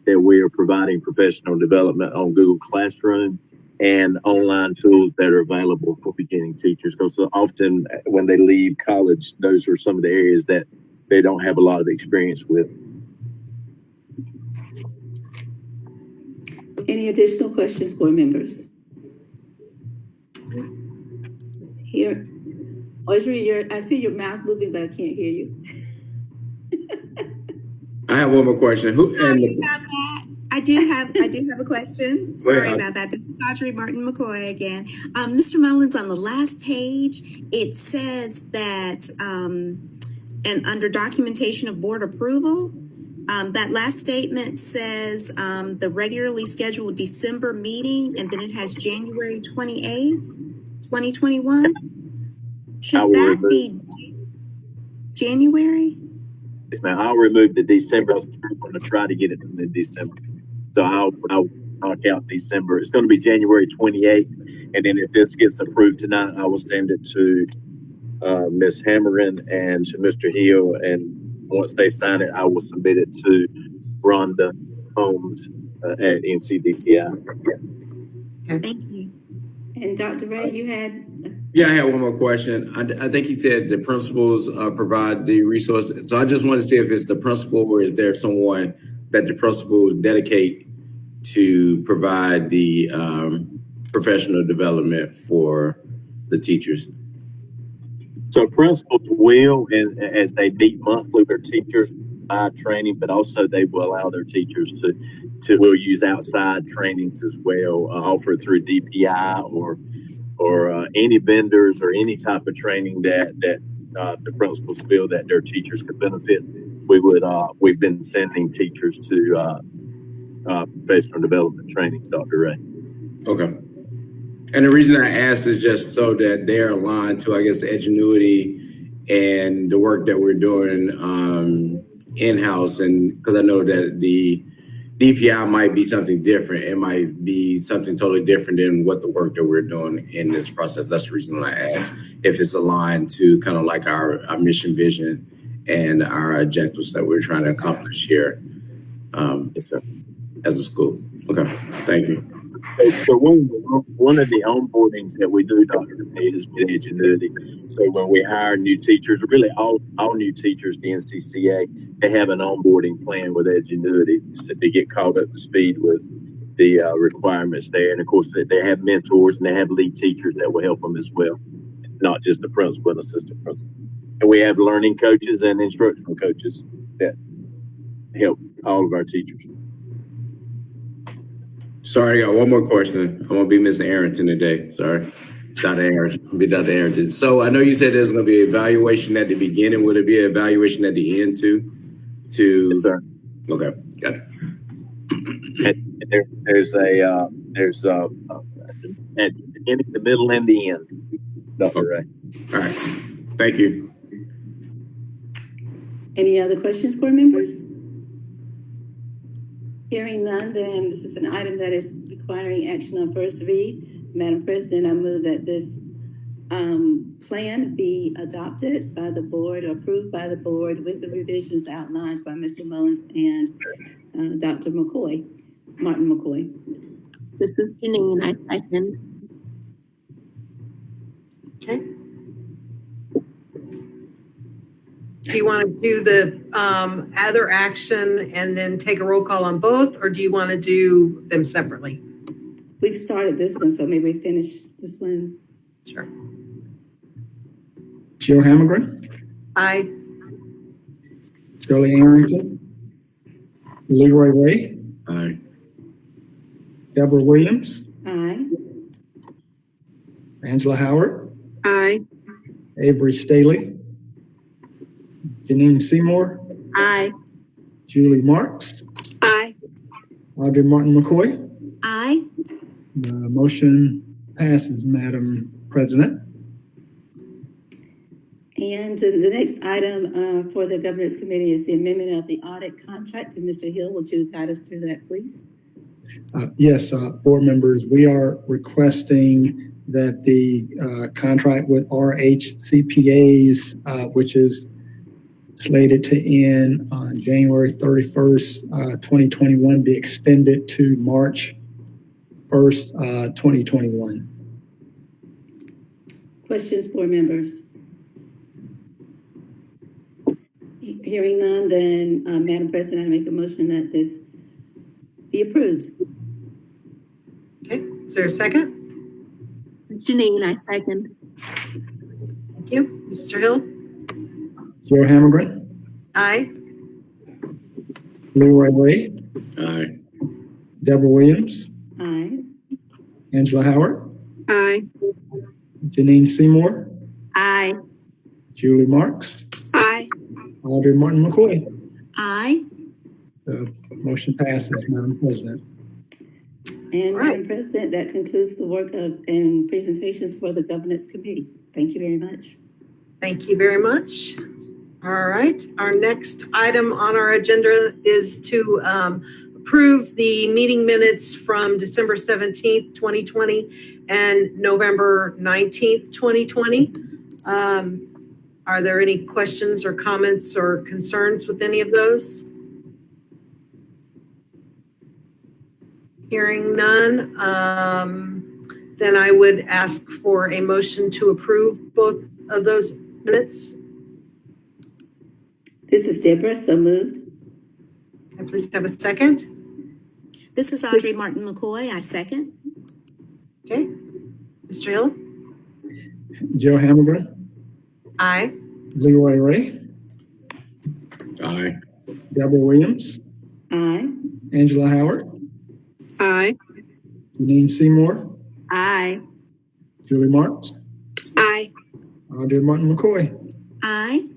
that we are providing professional development on Google Classroom and online tools that are available for beginning teachers. Because often when they leave college, those are some of the areas that they don't have a lot of experience with. Any additional questions, board members? Here, Audrey, I see your mouth moving, but I can't hear you. I have one more question. I do have a question. Sorry about that. This is Audrey Martin McCoy again. Mr. Mullins, on the last page, it says that, and under documentation of board approval, that last statement says the regularly scheduled December meeting, and then it has January 28th, 2021. Should that be January? Yes, ma'am. I'll remove the December. I was going to try to get it in December. So I'll knock out December. It's going to be January 28th. And then if this gets approved tonight, I will send it to Ms. Hammerin and to Mr. Hill. And once they sign it, I will submit it to Rhonda Holmes at NCDPI. Thank you. And Dr. Ray, you had? Yeah, I have one more question. I think he said the principals provide the resources. So I just want to see if it's the principal or is there someone that the principals dedicate to provide the professional development for the teachers? So principals will, and as they meet monthly with their teachers, provide training, but also they will allow their teachers to will use outside trainings as well, offered through DPI or any vendors or any type of training that the principals feel that their teachers could benefit. We've been sending teachers to professional development training, Dr. Ray. Okay. And the reason I ask is just so that they're aligned to, I guess, Edgenuity and the work that we're doing in-house. And because I know that the DPI might be something different. It might be something totally different than what the work that we're doing in this process. That's the reason I ask if it's aligned to kind of like our mission, vision, and our objectives that we're trying to accomplish here as a school. Okay, thank you. So one of the onboardings that we do, Dr. Ray, is with Edgenuity. So when we hire new teachers, really all new teachers, the NCCA, they have an onboarding plan with Edgenuity to get caught up to speed with the requirements there. And of course, they have mentors and they have lead teachers that will help them as well, not just the principal and assistant principal. And we have learning coaches and instructional coaches that help all of our teachers. Sorry, I got one more question. I'm gonna be Miss Arrington today. Sorry, Dr. Arrington. I'll be Dr. Arrington. So I know you said there's gonna be an evaluation at the beginning. Would it be an evaluation at the end too? Yes, sir. Okay, got it. And there's at the beginning, the middle, and the end, Dr. Ray. All right. Thank you. Any other questions, board members? Hearing none, then this is an item that is requiring action on first read. Madam President, I move that this plan be adopted by the board or approved by the board with the revisions outlined by Mr. Mullins and Dr. McCoy, Martin McCoy. This is Janine, I second. Okay. Do you want to do the other action and then take a roll call on both, or do you want to do them separately? We've started this one, so maybe we finish this one. Sure. Jill Hammergren, Aye. Shirley Arrington, Leroy Ray, Aye. Deborah Williams, Aye. Angela Howard, Aye. Avery Staley, Janine Seymour, Aye. Julie Marks, Aye. Audrey Martin McCoy. Aye. The motion passes, Madam President. And the next item for the governance committee is the amendment of the audit contract. And Mr. Hill, would you guide us through that, please? Yes, board members, we are requesting that the contract with RH CPAs, which is slated to end on January 31st, 2021, be extended to March 1st, 2021. Questions, board members? Hearing none, then, Madam President, I make a motion that this be approved. Okay, is there a second? Janine, I second. Thank you. Mr. Hill? Joe Hammergren, Aye. Leroy Ray, Aye. Deborah Williams, Aye. Angela Howard, Aye. Janine Seymour, Aye. Julie Marks, Aye. Audrey Martin McCoy. Aye. The motion passes, Madam President. And All right. Madam President, that concludes the work of and presentations for the Governance Committee. Thank you very much. Thank you very much. All right, our next item on our agenda is to approve the meeting minutes from December 17th, 2020 and November 19th, 2020. Are there any questions or comments or concerns with any of those? Hearing none, then I would ask for a motion to approve both of those minutes. This is Deborah, so moved. Can I please have a second? This is Audrey Martin McCoy. I second. Okay. Mr. Hill? Joe Hammergren, Aye. Leroy Ray, Aye. Deborah Williams, Aye. Angela Howard, Aye. Janine Seymour, Aye. Julie Marks, Aye. Audrey Martin McCoy. Aye.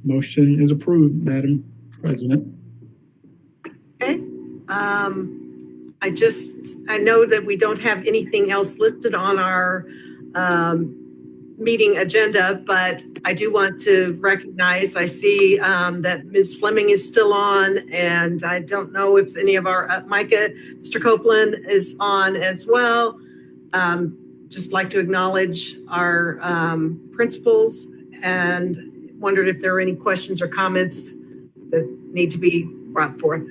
Motion is approved, Madam President. Okay. I know that we don't have anything else listed on our meeting agenda, but I do want to recognize, I see that Ms. Fleming is still on, and I don't know if any of our, Micah, Mr. Copeland is on as well. Just like to acknowledge our principals and wondered if there are any questions or comments that need to be brought forth.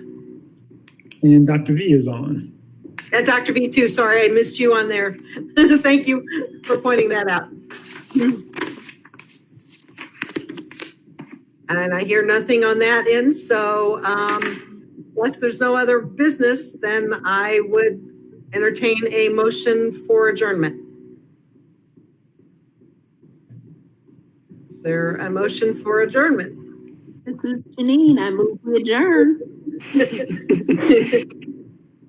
And Dr. V is on. And Dr. V too, sorry, I missed you on there. Thank you for pointing that out. And I hear nothing on that end, so unless there's no other business, then I would entertain a motion for adjournment. Is there a motion for adjournment? This is Janine. I move to adjourn.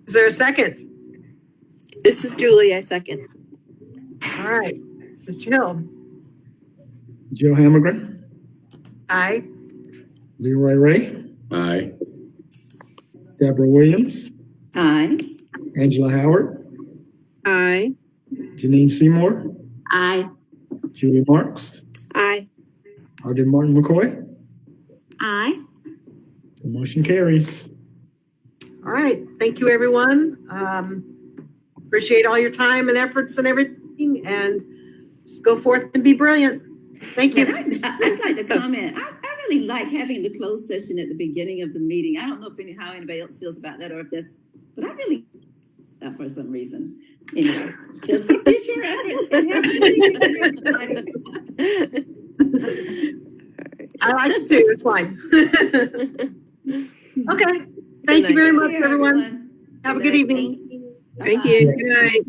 Is there a second? This is Julie, I second. All right, Mr. Hill. Joe Hammergren, Aye. Leroy Ray, Aye. Deborah Williams, Aye. Angela Howard, Aye. Janine Seymour, Aye. Julie Marks, Aye. Audrey Martin McCoy. Aye. The motion carries. All right, thank you, everyone. Appreciate all your time and efforts and everything, and just go forth and be brilliant. Thank you. I'd like to comment. I really like having the closed session at the beginning of the meeting. I don't know if how anybody else feels about that, or if that's, but I really, for some reason. Anyway, just for future reference. I like it too, it's fine. Okay, thank you very much, everyone. Have a good evening. Thank you. Good night.